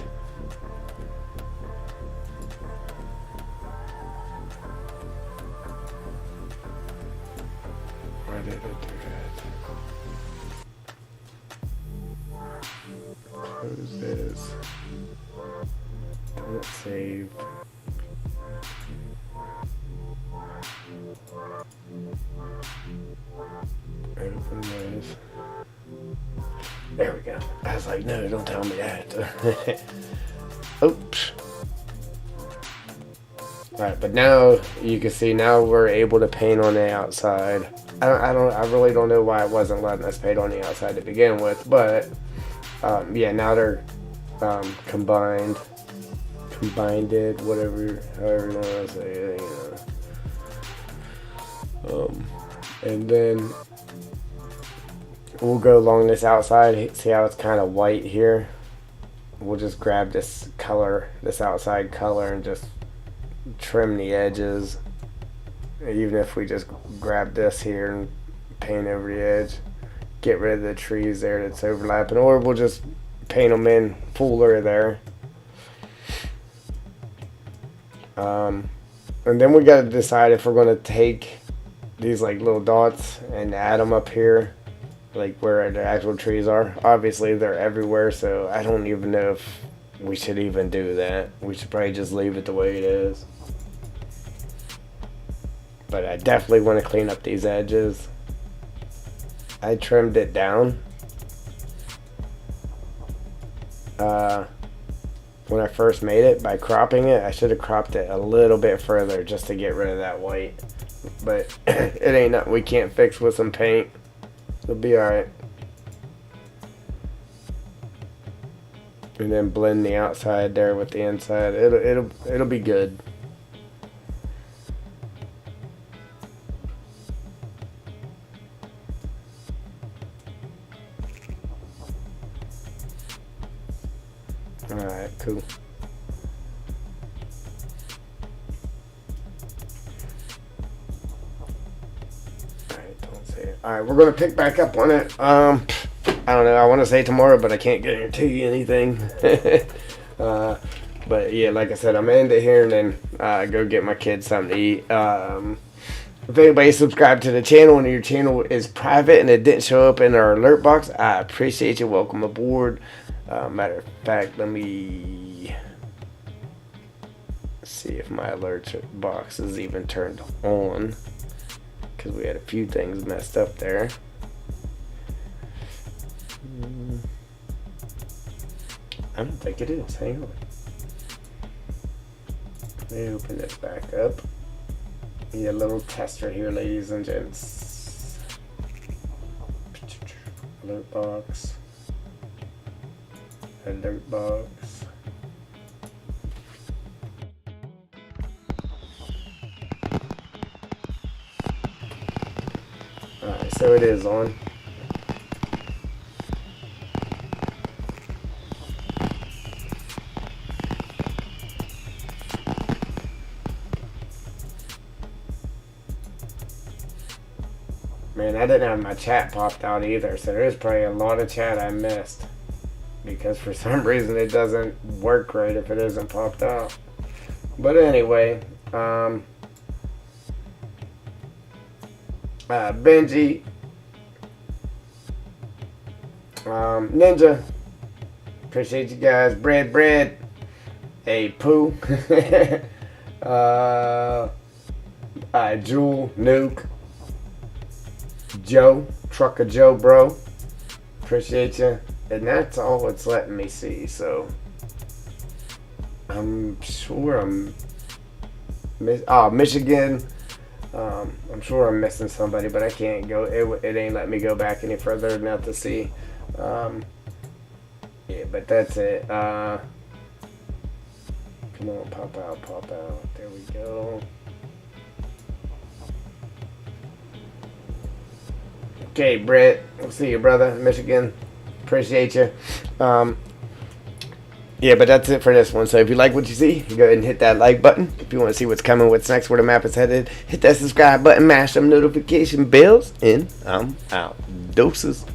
Speaker 1: Why did it do that? Close this. Don't save. Open this. There we go. I was like, no, don't tell me that. Oops. Alright, but now you can see now we're able to paint on the outside. I really don't know why it wasn't letting us paint on the outside to begin with, but yeah, now they're combined, whatever, however you want to say it, you know. And then we'll go along this outside. See how it's kind of white here? We'll just grab this color, this outside color, and just trim the edges. Even if we just grab this here and paint over the edge, get rid of the trees there that's overlapping, or we'll just paint them in fuller there. And then we got to decide if we're going to take these like little dots and add them up here, like where the actual trees are. Obviously they're everywhere, so I don't even know if we should even do that. We should probably just leave it the way it is. But I definitely want to clean up these edges. I trimmed it down when I first made it by cropping it. I should have cropped it a little bit further just to get rid of that white. But it ain't nothing we can't fix with some paint. It'll be alright. And then blend the outside there with the inside. It'll be good. Alright, cool. Alright, we're going to pick back up on it. I don't know. I want to say tomorrow, but I can't guarantee you anything. But yeah, like I said, I'm going to end it here and then go get my kids something to eat. If anybody subscribed to the channel and your channel is private and it didn't show up in our alert box, I appreciate you. Welcome aboard. Matter of fact, let me see if my alert box is even turned on. because we had a few things messed up there. I don't think it is. Hang on. Let me open this back up. Need a little tester here, ladies and gents. Alert box. Alert box. Alright, so it is on. Man, I didn't have my chat popped out either, so there's probably a lot of chat I missed. Because for some reason it doesn't work right if it isn't popped out. But anyway, Benji, Ninja, appreciate you guys. Bread, hey Pooh, Jewel, Nuke, Joe, Trucker Joe, bro, appreciate you. And that's all it's letting me see, so I'm sure I'm Michigan. I'm sure I'm missing somebody, but I can't go. It ain't letting me go back any further than that to see. Yeah, but that's it. Come on, pop out. There we go. Okay, Brett. We'll see you, brother. Michigan. Appreciate you. Yeah, but that's it for this one. So if you like what you see, go ahead and hit that like button. If you want to see what's coming, what's next, where the map is headed, hit that subscribe button, mash them notification bells, and I'm out. Doses.